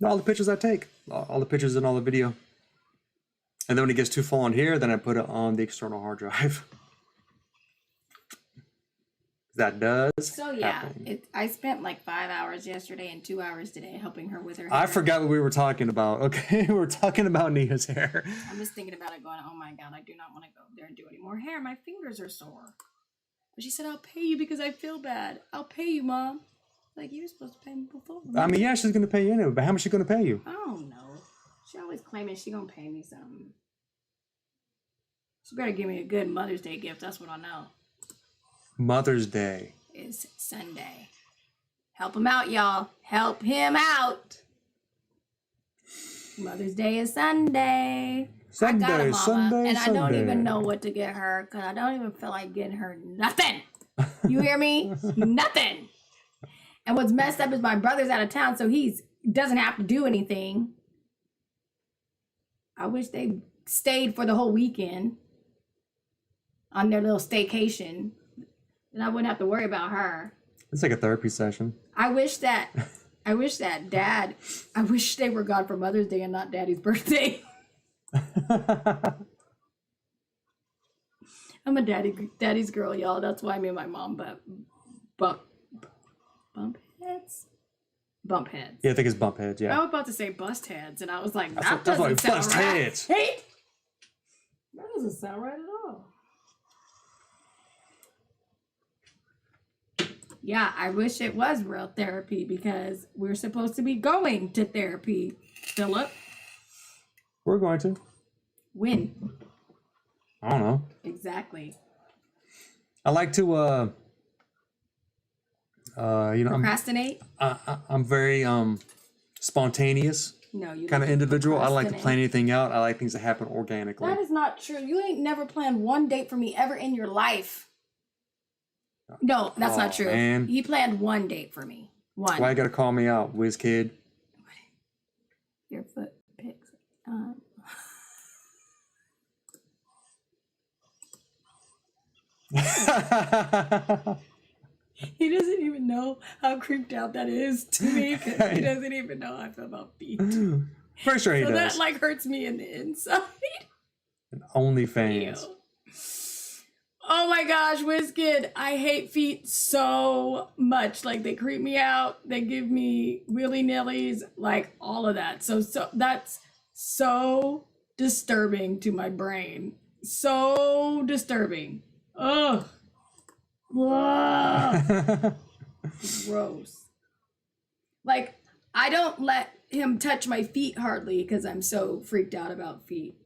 All the pictures I take. All the pictures and all the video. And then when it gets too full on here, then I put it on the external hard drive. That does So yeah, happen. I spent like 5 hours yesterday and 2 hours today helping her with her hair. I forgot what we were talking about. Okay, we were talking about Nia's hair. I'm just thinking about it going, oh my God, I do not want to go there and do any more hair. My fingers are sore. But she said, I'll pay you because I feel bad. I'll pay you, Mom. Like, you were supposed to pay me before. I mean, yeah, she's going to pay you anyway, but how much is she going to pay you? I don't know. She always claiming she going to pay me something. She better give me a good Mother's Day gift. That's what I know. Mother's Day is Sunday. Help him out, y'all. Help him out. Mother's Day is Sunday. I got a mama, Sunday, and I don't even know what to get her because I don't even feel like getting her nothing. You hear me? Nothing. And what's messed up is my brother's out of town, so he doesn't have to do anything. I wish they stayed for the whole weekend on their little staycation. Then I wouldn't have to worry about her. It's like a therapy session. I wish they were gone for Mother's Day and not Daddy's birthday. I'm a daddy's girl, y'all. That's why me and my mom bump heads. Bump heads. Yeah, I think it's bump heads. Yeah. I was about to say bust heads, and I was like, that's why sound bust right. heads. Hey, that doesn't sound right at all. Yeah, I wish it was real therapy because we're supposed to be going to therapy, Philip. We're going to. When? I don't know. Exactly. I like to, procrastinate. I'm very spontaneous. No, you kind of individual. I like to plan anything out. I like things to happen organically. That is not true. You ain't never planned one date for me ever in your life. No, that's not true. Man. He planned one date for me. One. Why you gotta call me out, whiz kid? Your foot picks. He doesn't even know how creeped out that is to me because he doesn't even know how I feel about feet. For sure he does. That like hurts me in the inside. And OnlyFans. Ew. Oh my gosh, WizKid, I hate feet so much. Like they creep me out. They give me willy-nillys, like all of that. So that's so disturbing to my brain. So disturbing. Ugh. Gross. Like I don't let him touch my feet hardly because I'm so freaked out about feet.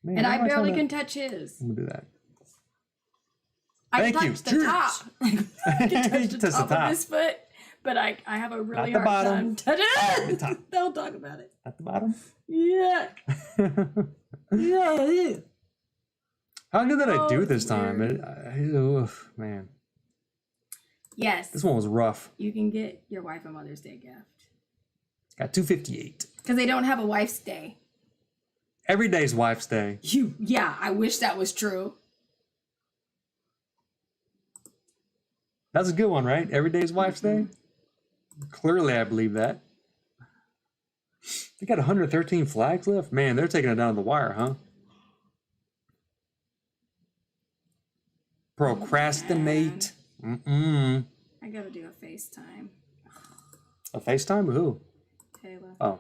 Man, and I barely can touch his. I'm gonna do that. I can touch the top. I can touch the top of his foot, but I have a really hard time touching it. Don't talk about it. At the bottom? Yeah. Yeah. How good did I do this time? Man. Yes. This one was rough. You can get your wife a Mother's Day gift. Got 258. Because they don't have a wife's day. Every day's wife's day. Yeah, I wish that was true. That's a good one, right? Every day's wife's day? Clearly, I believe that. They got 113 flags left? Man, they're taking it down to the wire, huh? Procrastinate. I gotta do a FaceTime. A FaceTime with who? Taylor. Oh.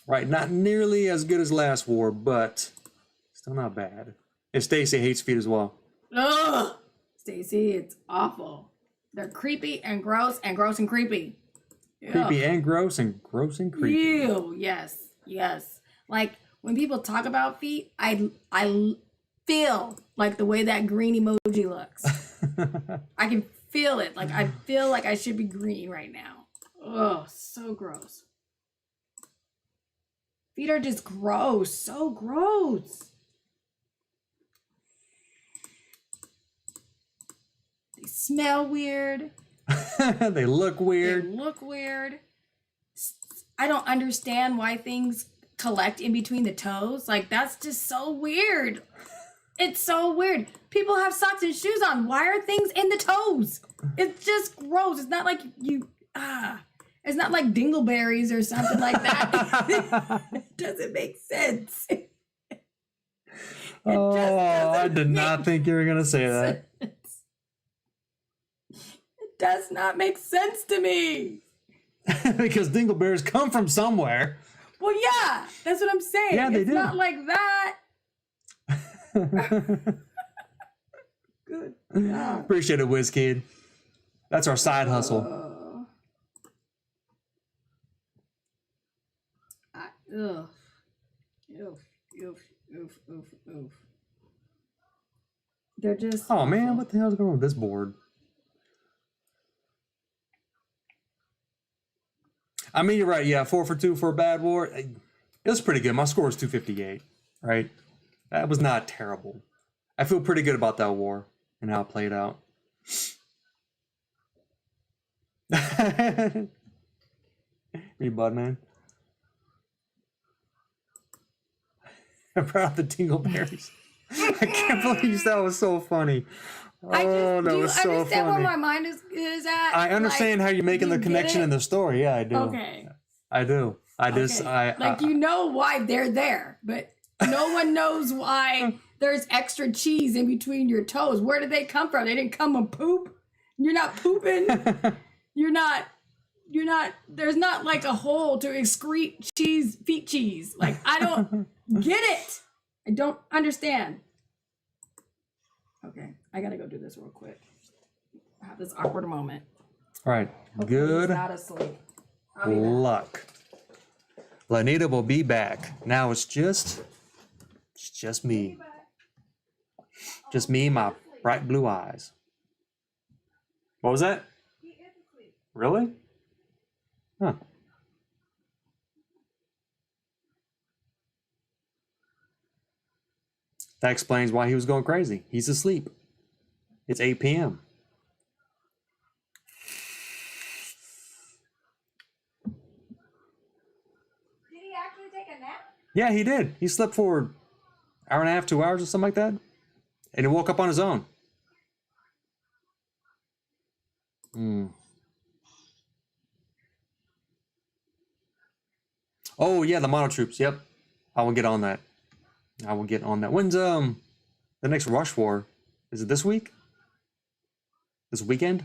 Right, not nearly as good as last war, but still not bad. And Stacy hates feet as well. Ugh! Stacy, it's awful. They're creepy and gross and creepy. Creepy and gross and creepy. Ew, yes, yes. Like, when people talk about feet, I feel like the way that green emoji looks. I can feel it. Like, I feel like I should be green right now. Ugh, so gross. Feet are just gross, so gross. They smell weird. They look weird. They look weird. I don't understand why things collect in between the toes. Like, that's just so weird. It's so weird. People have socks and shoes on. Why are things in the toes? It's just gross. It's not like it's not like dingleberries or something like that. It doesn't make sense. I did not think you were going to say that. It does not make sense to me. Because dingleberries come from somewhere. Well, yeah, that's what I'm saying. Yeah, they do. It's not like that. Good God. Appreciate it, WizKid. That's our side hustle. Ugh. Oof. They're just. Oh man, awful. what the hell's going on with this board? I mean, you're right. Yeah, 4 for 2 for a bad war. It was pretty good. My score was 258. Right? That was not terrible. I feel pretty good about that war and how it played out. Me, bud, man. I brought out the dingleberries. I can't believe that was so funny. Oh, that was so funny. Do you understand where my mind is at? I understand how you're making the connection in the story. Yeah, I do. Okay. I do. You know why they're there, but no one knows why there's extra cheese in between your toes. Where did they come from? They didn't come from poop. You're not pooping. You're not, there's not like a hole to excrete cheese, feet cheese. Like, I don't get it. I don't understand. Okay, I gotta go do this real quick. I have this awkward moment. All right, Hopefully good he's not asleep. luck. LaNita will be back. Now it's just me. Just me, my bright blue eyes. What was that? Really? Huh. That explains why he was going crazy. He's asleep. It's 8 p.m. Did he actually take a nap? Yeah, he did. He slept for an hour and a half, 2 hours or something like that. And he woke up on his own. Oh, yeah, the mono troops. Yep. I will get on that. When's the next Rush War? Is it this week? This weekend?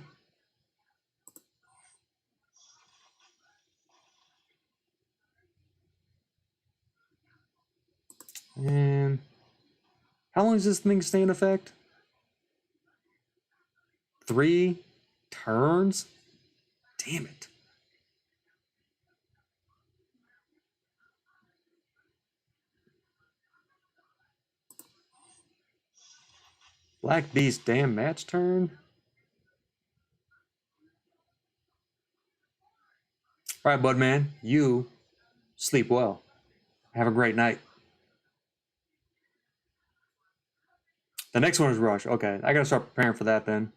And how long does this thing stay in effect? 3 turns? Damn it. Black Beast, damn match turn. All right, bud man, you sleep well. Have a great night. The next one is Rush. Okay, I gotta start preparing for that then.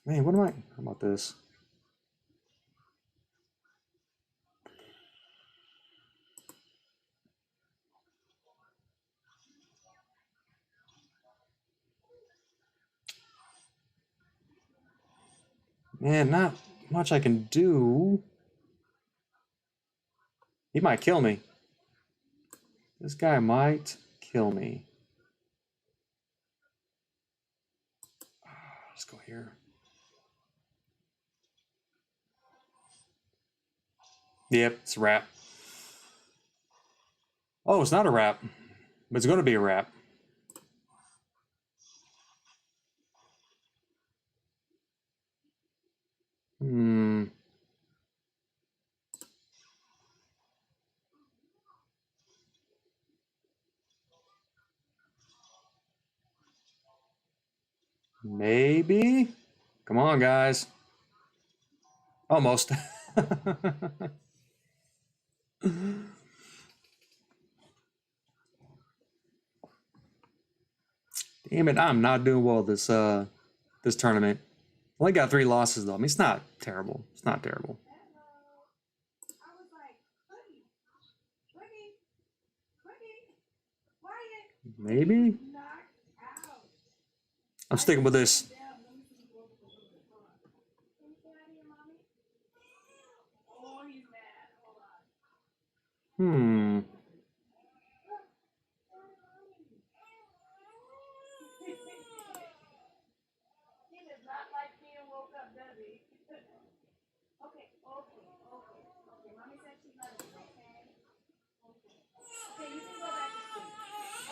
Man, what am I? How about this? Man, not much I can do. He might kill me. This guy might kill me. Let's go here. Yep, it's a wrap. Oh, it's not a wrap, but it's going to be a wrap. Maybe. Come on, guys. Almost. Damn it, I'm not doing well this this tournament. Only got 3 losses though. I mean, it's not terrible. It's not terrible. I was like, Wyatt. Maybe. Knocked out. I'm sticking with this. Can you say that to your mommy? Oh, he's mad. Hold on. He does not like being woke up, does he? Okay. Mommy said she loves you, okay? Okay, you can go back to sleep.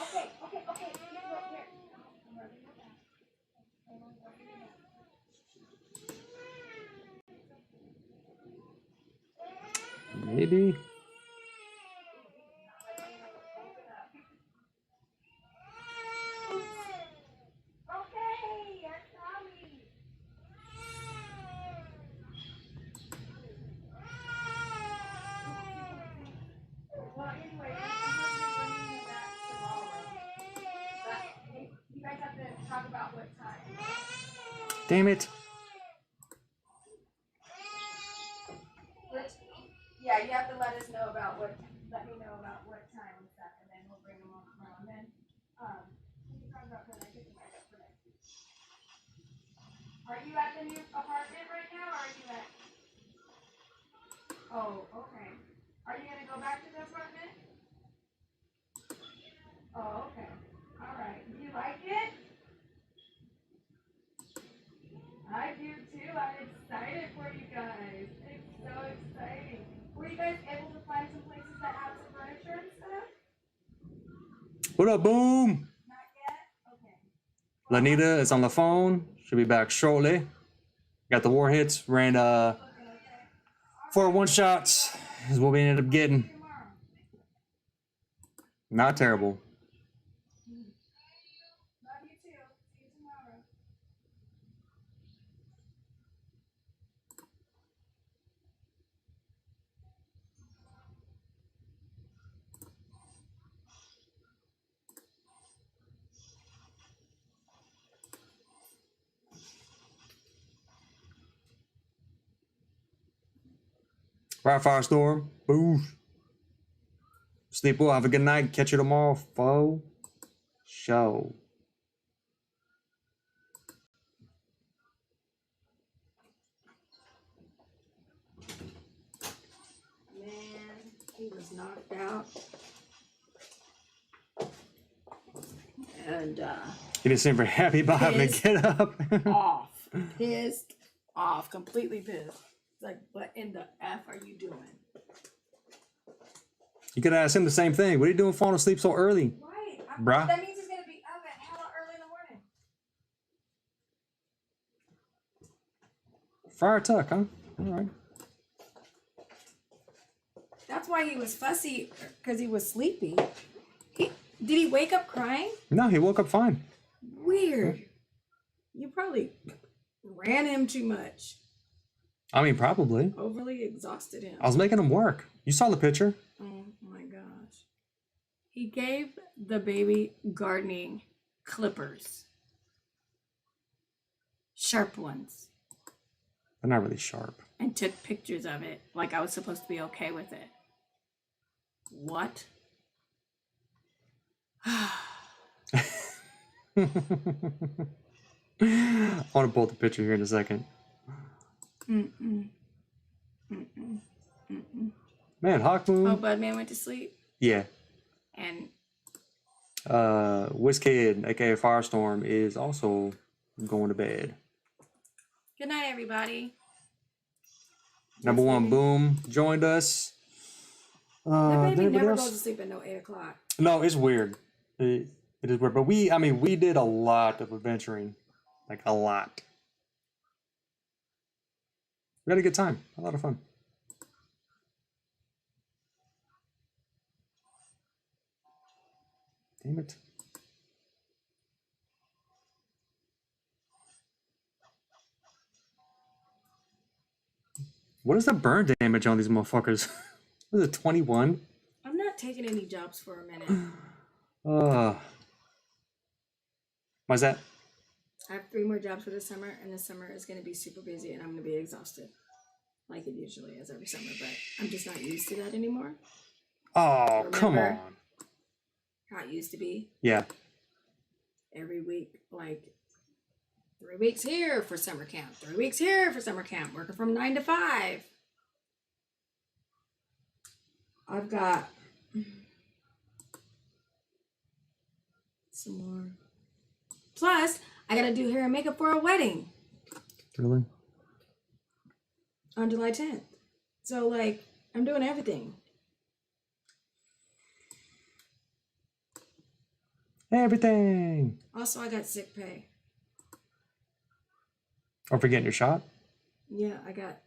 Okay. You can go here. I'm rubbing your back. Maybe. Okay, that's mommy. Well, anyway, I'm bringing you back tomorrow. But you guys have to talk about what time. Damn it. Yeah, you have to let us know about let me know about what time and stuff, and then we'll bring them on tomorrow. And then, we can talk about when I pick them back up for next week. Are you at the new apartment right now, or are you at? Oh, okay. Are you gonna go back to the apartment? Oh, okay. All right. Do you like it? I do too. I'm excited for you guys. It's so exciting. Were you guys able to find some places that have some furniture and stuff? What up, Boom? Not yet? Okay. LaNita is on the phone. She'll be back shortly. Got the warheads. Ran 4 1-shots is what we ended up getting. Tomorrow. Not terrible. Love you too. See you tomorrow. Right, Firestorm. Boo. Sleep well. Have a good night. Catch you tomorrow. Fo. Show. Man, he was knocked out. And He didn't seem very happy about having to get up. off. Pissed off. Completely pissed. It's like, what in the F are you doing? You could ask him the same thing. What are you doing falling asleep so early? Right. Bruh. That means he's gonna be up at hella early in the morning. Fire tuck, huh? All right. That's why he was fussy, because he was sleepy. Did he wake up crying? No, he woke up fine. Weird. You probably ran him too much. I mean, probably. Overly exhausted him. I was making him work. You saw the picture. Oh my gosh. He gave the baby gardening clippers. Sharp ones. They're not really sharp. And took pictures of it like I was supposed to be okay with it. What? I want to pull up the picture here in a second. Mm-mm. Mm-mm. Mm-mm. Man, Hawkmoon. Oh, Budman went to sleep? Yeah. And WizKid, aka Firestorm, is also going to bed. Good night, everybody. Number one, Boom joined us. That baby never else? goes to sleep at no 8 o'clock. No, it's weird. It is weird. But we did a lot of adventuring. Like a lot. We had a good time. A lot of fun. Damn it. What is the burn damage on these motherfuckers? What is it, 21? I'm not taking any jobs for a minute. Why's that? I have 3 more jobs for this summer, and this summer is going to be super busy, and I'm going to be exhausted. Like it usually is every summer, but I'm just not used to that anymore. Oh, come on. How it used to be. Yeah. Every week, like 3 weeks here for summer camp, 3 weeks here for summer camp, working from 9 to 5. I've got some more. Plus, I gotta do hair and makeup for a wedding. Really? On July 10th. So, like, I'm doing everything. Everything. Also, I got sick pay. Or for getting your shot? Yeah, I got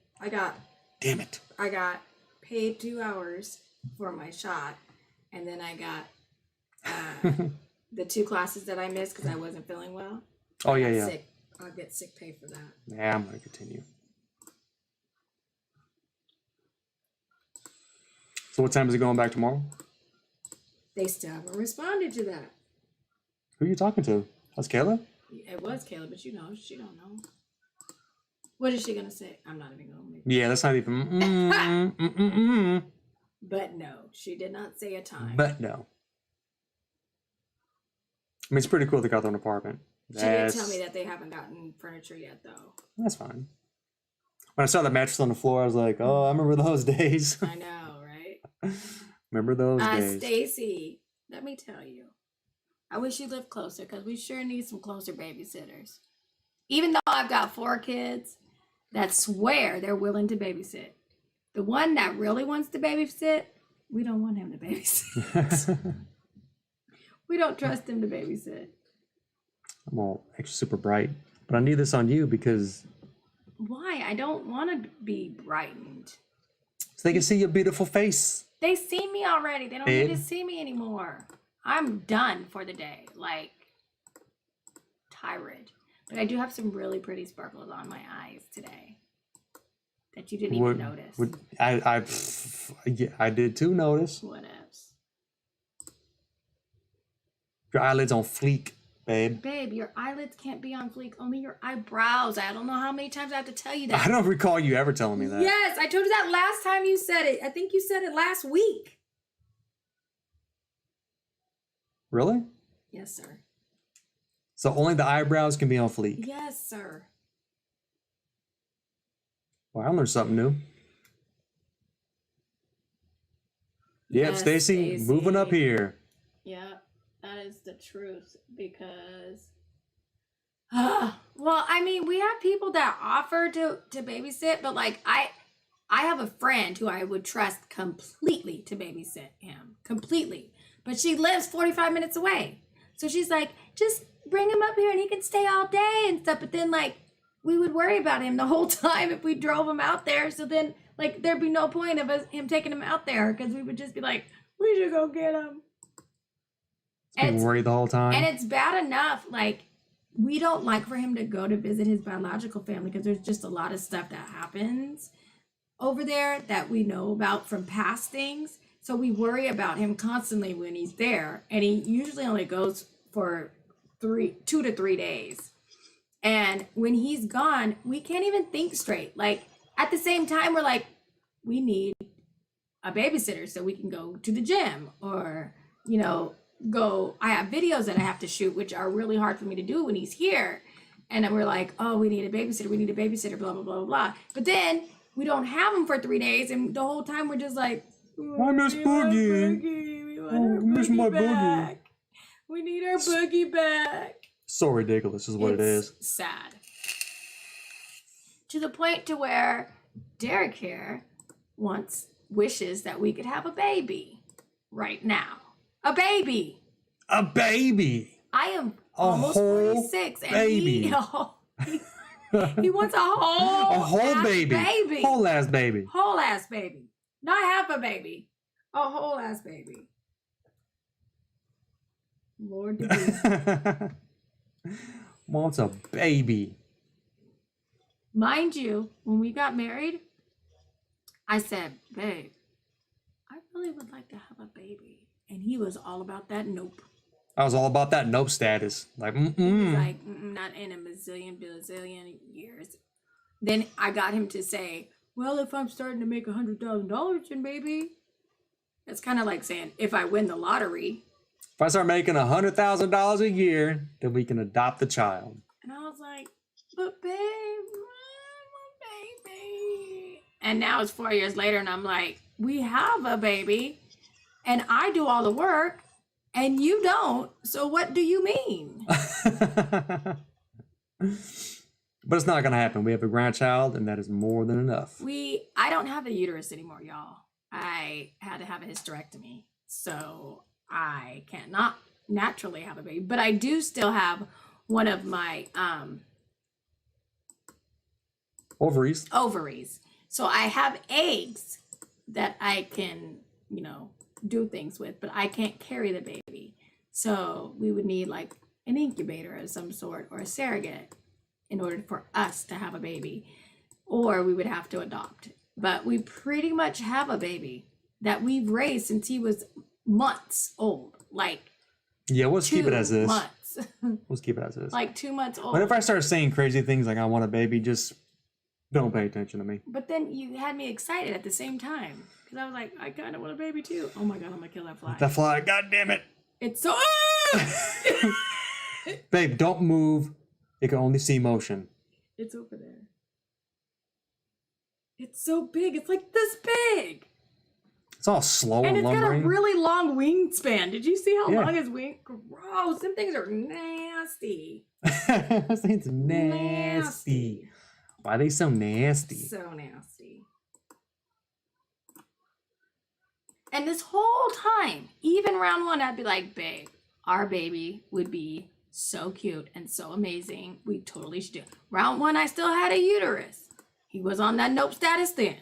Damn it. I got paid 2 hours for my shot, and then I got the 2 classes that I missed because I wasn't feeling well. Oh, yeah. Sick. I'll get sick pay for that. Yeah, I'm going to continue. So what time is it going back tomorrow? They still haven't responded to that. Who are you talking to? That's Kayla? It was Kayla, but she don't know. What is she gonna say? I'm not even gonna make. Yeah, that's not even. But no, she did not say a time. But no. I mean, it's pretty cool they got their own apartment. She did tell me that they haven't gotten furniture yet, though. That's fine. When I saw the mattress on the floor, I was like, oh, I remember those days. I know, right? Remember those days. Stacy, let me tell you. I wish you lived closer because we sure need some closer babysitters. Even though I've got 4 kids that swear they're willing to babysit. The one that really wants to babysit, we don't want him to babysit. We don't trust him to babysit. I'm all extra super bright. But I need this on you because... Why? I don't want to be brightened. So they can see your beautiful face. They see me already. They don't Babe. need to see me anymore. I'm done for the day. Like, tired. But I do have some really pretty sparkles on my eyes today that you didn't even notice. I did too notice. What else? Your eyelids on fleek, babe. Babe, your eyelids can't be on fleek. Only your eyebrows. I don't know how many times I have to tell you that. I don't recall you ever telling me that. Yes, I told you that last time you said it. I think you said it last week. Really? Yes, sir. So only the eyebrows can be on fleek? Yes, sir. Well, I learned something new. Yep, Yes, Stacy, Stacey. moving up here. Yeah, that is the truth because well, I mean, we have people that offer to babysit, but like I have a friend who I would trust completely to babysit him. Completely. But she lives 45 minutes away. So she's like, just bring him up here and he can stay all day and stuff. But then like we would worry about him the whole time if we drove him out there. So then like there'd be no point of him taking him out there because we would just be like, we should go get him. And worry the whole time. And it's bad enough. Like we don't like for him to go to visit his biological family because there's just a lot of stuff that happens over there that we know about from past things. So we worry about him constantly when he's there. And he usually only goes for 2 to 3 days. And when he's gone, we can't even think straight. Like at the same time, we're like, we need a babysitter so we can go to the gym or, you know, I have videos that I have to shoot, which are really hard for me to do when he's here. And then we're like, oh, we need a babysitter, blah, blah, blah, blah. But then we don't have him for 3 days. And the whole time we're just like, I miss Boogie. We want Oh, our I miss my Boogie. back. We need our Boogie back. So ridiculous is what it is. Sad. To the point to where Derek here wishes that we could have a baby right now. A baby. A baby. I am A almost whole 46 and baby. he wants a whole ass baby. Whole ass baby. Whole ass baby. Not half a baby. A whole ass baby. Lord to Wants a baby. Mind you, when we got married, I said, babe, I really would like to have a baby. And he was all about that nope. I was all about that nope status. Like, He was like, not in a bazillion years. Then I got him to say, well, if I'm starting to make $100,000, then maybe. That's kind of like saying, if I win the lottery. If I start making $100,000 a year, then we can adopt the child. And I was like, but babe, I'm a baby. And now it's 4 years later, and I'm like, we have a baby, and I do all the work, and you don't. So what do you mean? But it's not going to happen. We have a grandchild, and that is more than enough. I don't have a uterus anymore, y'all. I had to have a hysterectomy. So I cannot naturally have a baby. But I do still have one of my ovaries. So I have eggs that I can, do things with, but I can't carry the baby. So we would need like an incubator of some sort or a surrogate in order for us to have a baby, or we would have to adopt. But we pretty much have a baby that we've raised since he was months old. Let's keep it as this. Months. Let's keep it as this. Like 2 months old. Whenever I start saying crazy things like I want a baby, just don't pay attention to me. But then you had me excited at the same time. Because I was like, I kind of want a baby too. Oh my God, I'm going to kill that fly. That fly, God damn it. It's so... Babe, don't move. It can only see motion. It's over there. It's so big. It's like this big. It's all slow and it's lumbering. got a really long wingspan. Did you see how long his wing? Gross. Them things are nasty. Those things are nasty. Why are they so nasty? So nasty. And this whole time, even round one, I'd be like, babe, our baby would be so cute and so amazing. We totally should do it. Round one, I still had a uterus. He was on that nope status then.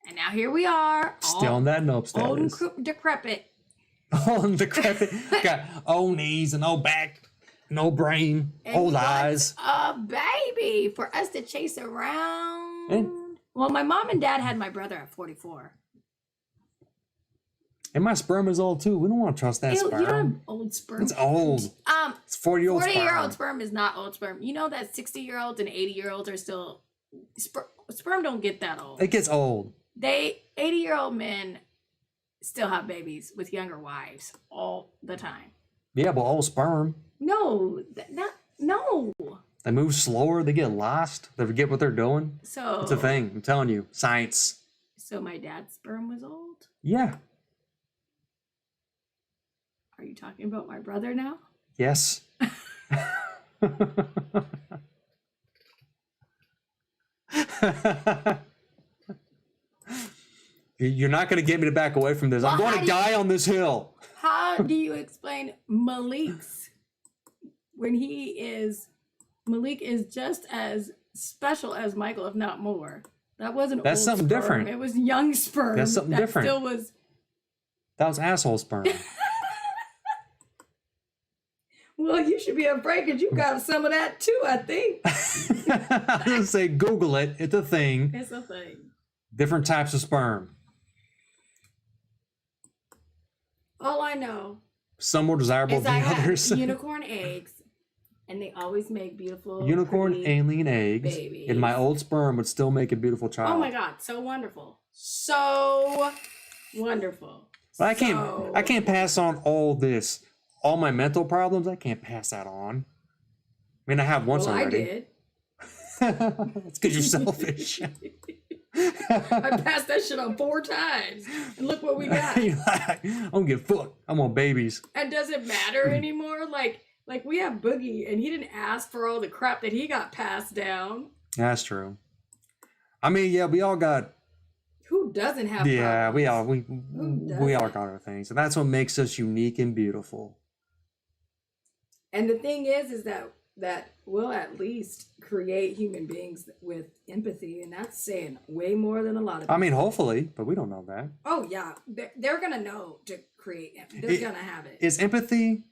And now here we are. Still on that nope status. Old and decrepit. Old and decrepit. Got old knees and old back, no brain, And old he wants eyes. a baby for us to chase around. Well, my mom and dad had my brother at 44. And my sperm is old too. We don't want to trust that Ew, sperm. you don't have old sperm. It's old. It's 40-year-old sperm. 40-year-old sperm is not old sperm. You know that 60-year-olds and 80-year-olds are still sperm don't get that old. It gets old. 80-year-old men still have babies with younger wives all the time. Yeah, but old sperm. No. They move slower. They get lost. They forget what they're doing. So It's a thing. I'm telling you. Science. So my dad's sperm was old? Yeah. Are you talking about my brother now? Yes. You're not going to get me to back away from this. I'm going to die on this hill. How do you explain Malik's Malik is just as special as Michael, if not more. That wasn't That's old something sperm. different. It was young sperm. That's something different. Still was. That was asshole sperm. Well, you should be afraid because you got some of that too, I think. I was going to say, Google it. It's a thing. It's a thing. Different types of sperm. All I know Some more desirable is than I have others. unicorn eggs, and they always make beautiful Unicorn pretty alien eggs. babies. And my old sperm would still make a beautiful child. Oh my God, so wonderful. So wonderful. But I can't pass on all this. All my mental problems, I can't pass that on. I mean, I have once already. I did. It's because you're selfish. I passed that shit on 4 times. And look what we got. You're like, I don't give a fuck. I'm on babies. And does it matter anymore? Like we have Boogie, and he didn't ask for all the crap that he got passed down. That's true. I mean, yeah, we all got. Who doesn't have Yeah, problems? we all got our things, and that's what makes us unique and beautiful. And the thing is that we'll at least create human beings with empathy, and that's saying way more than a lot of people. I mean, hopefully, but we don't know that. Oh yeah, they're gonna know to create. They're gonna have it. Is empathy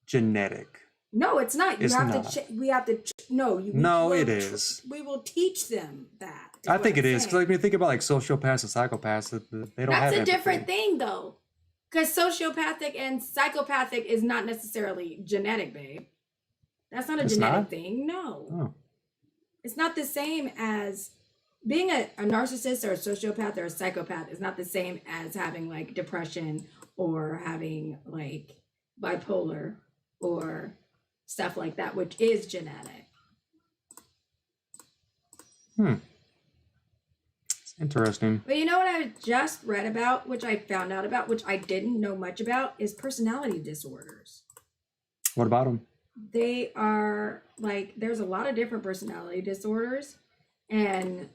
genetic? No, it's not. It's not. We have to. No, it is. We will teach them that. I think it is, because like, when you think about like sociopaths and psychopaths, they don't have That's a empathy. different thing, though. Because sociopathic and psychopathic is not necessarily genetic, babe. That's not a genetic thing. No. Oh. It's not the same as being a narcissist or a sociopath or a psychopath is not the same as having like depression or having like bipolar or stuff like that, which is genetic. It's interesting. But you know what I just read about, which I found out about, which I didn't know much about, is personality disorders. What about them? They are like, there's a lot of different personality disorders, and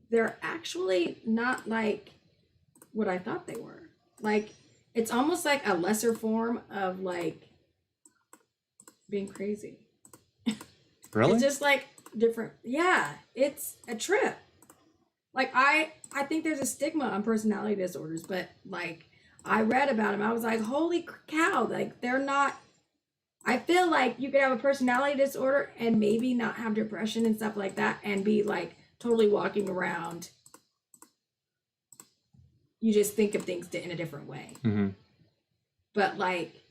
they're actually not like what I thought they were. Like, it's almost like a lesser form of like being crazy. Really? It's just like different. Yeah, it's a trip. Like I think there's a stigma on personality disorders, but like I read about them, I was like, holy cow! Like they're not. I feel like you could have a personality disorder and maybe not have depression and stuff like that, and be like totally walking around. You just think of things in a different way. Mm-hmm. But like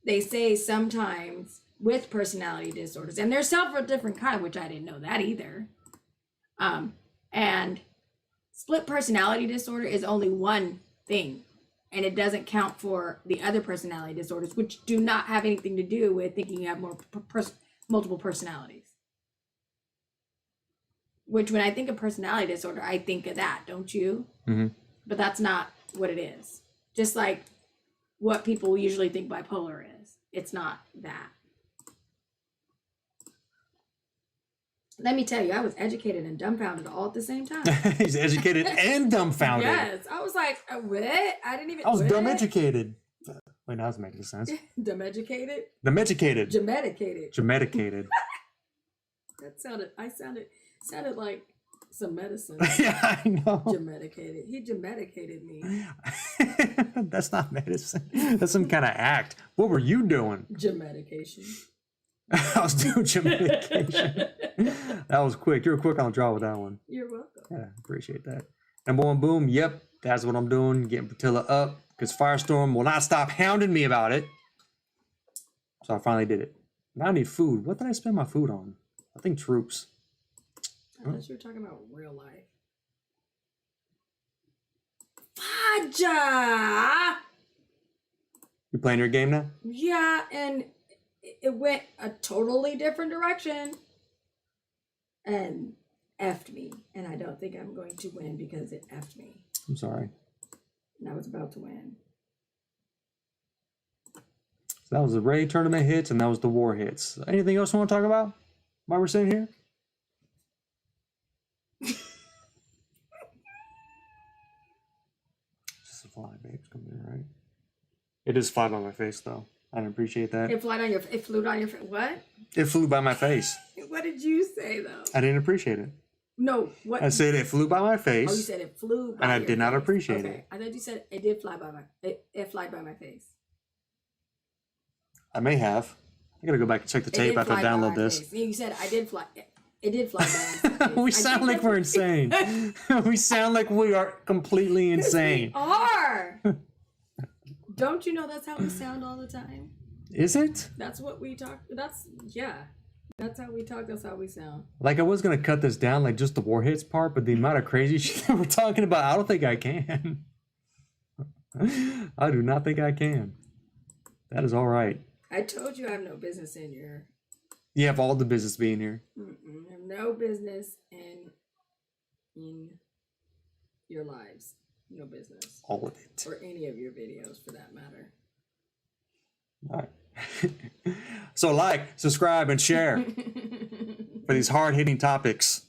they say sometimes with personality disorders, and there's several different kinds, which I didn't know that either. And split personality disorder is only one thing, and it doesn't count for the other personality disorders, which do not have anything to do with thinking you have multiple personalities. Which when I think of personality disorder, I think of that, don't you? Mm-hmm. But that's not what it is. Just like what people usually think bipolar is. It's not that. Let me tell you, I was educated and dumbfounded all at the same time. He's educated and dumbfounded. Yes. I was like, what? I didn't even. I was what? dumb educated. Wait, now it's making sense. Dumb educated? Dumb educated. Gemedicated. Gemedicated. That sounded like some medicine. Yeah, I know. Gemedicated. He gemedicated me. That's not medicine. That's some kind of act. What were you doing? Gemedication. I was doing gemedication. That was quick. You were quick on the draw with that one. You're welcome. Yeah, appreciate that. Number one, boom. Yep, that's what I'm doing. Getting Patilla up because Firestorm will not stop hounding me about it. So I finally did it. Now I need food. What did I spend my food on? I think troops. I thought you were talking about real life. Faja! You playing your game now? Yeah, and it went a totally different direction. And effed me. And I don't think I'm going to win because it effed me. I'm sorry. And I was about to win. So that was the raid tournament hits, and that was the war hits. Anything else you want to talk about while we're sitting here? Just a fly, babe. It's coming in, right? It is fly by my face, though. I didn't appreciate that. It flew on your face. What? It flew by my face. What did you say though? I didn't appreciate it. No, what? I said it flew by my face. Oh, you said it flew by and I your did not face. appreciate Okay. it. I thought you said it did fly by it flied by my face. I may have. I gotta go back and check the tape after I download this. Face. You said I did fly. It did fly by my face. We sound like we're insane. We sound like we are completely insane. We are. Don't you know that's how we sound all the time? Is it? That's what we talk. That's how we talk. That's how we sound. Like I was gonna cut this down, like just the war hits part, but the amount of crazy shit that we're talking about, I don't think I can. I do not think I can. That is all right. I told you I have no business in your. You have all the business being here. I have no business in your lives. No business. All of it. Or any of your videos for that matter. All right. So like, subscribe, and share for these hard-hitting topics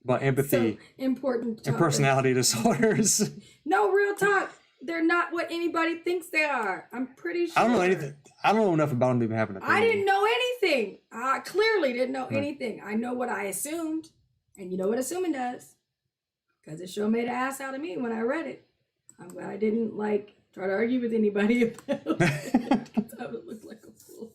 about empathy So important. and topic. personality disorders. No, real talk. They're not what anybody thinks they are. I'm pretty sure. I don't know anything. I don't know enough about them to even have an opinion. I didn't know anything. I clearly didn't know anything. I know what I assumed. And you know what assuming does? Because it sure made an ass out of me when I read it. I'm glad I didn't try to argue with anybody about it. Because I would look like a fool.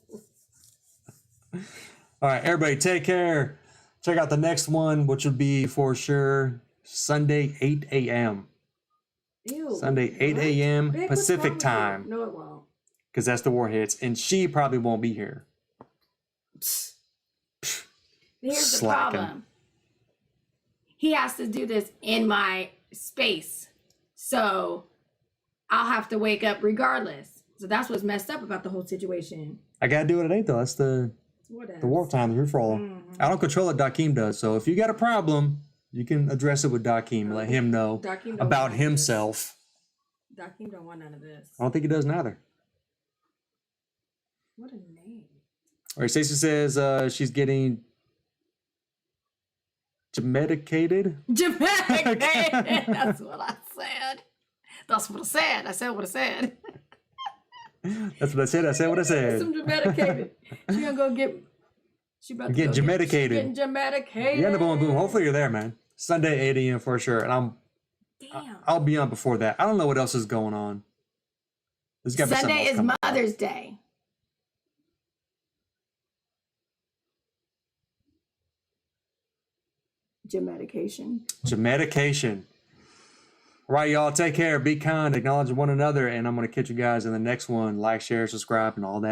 All right, everybody, take care. Check out the next one, which will be for sure Sunday, 8 a.m. Ew. Sunday, 8 what? a.m. Vic, what's Pacific wrong with you? time. No, it won't. Because that's the Warheads. And she probably won't be here. Here's the Slacking. problem. He has to do this in my space. So I'll have to wake up regardless. So that's what's messed up about the whole situation. I got to do what it ain't, though. That's the war time, the free-for-all. I don't control it. Dakeem does. So if you got a problem, you can address it with Dakeem. Let him know Dakeem don't about want himself. Dakeem don't want none of this. I don't think he does neither. What a name. All right, Stacey says she's getting medicated. Jamaican. That's what I said. That's what I said. I said what I said. That's what I said. I said what I said. Some Jamaicated. She gonna go get. She about to Get go Jamaicated. Getting Jamaicated. Yeah, the boom boom. Hopefully you're there, man. Sunday 8 a.m. for sure, and Damn. I'll be on before that. I don't know what else is going on. There's gotta be something Sunday else is coming. Mother's Day. Jamaication. All right, y'all. Take care. Be kind. Acknowledge one another. And I'm going to catch you guys in the next one. Like, share, subscribe, and all that.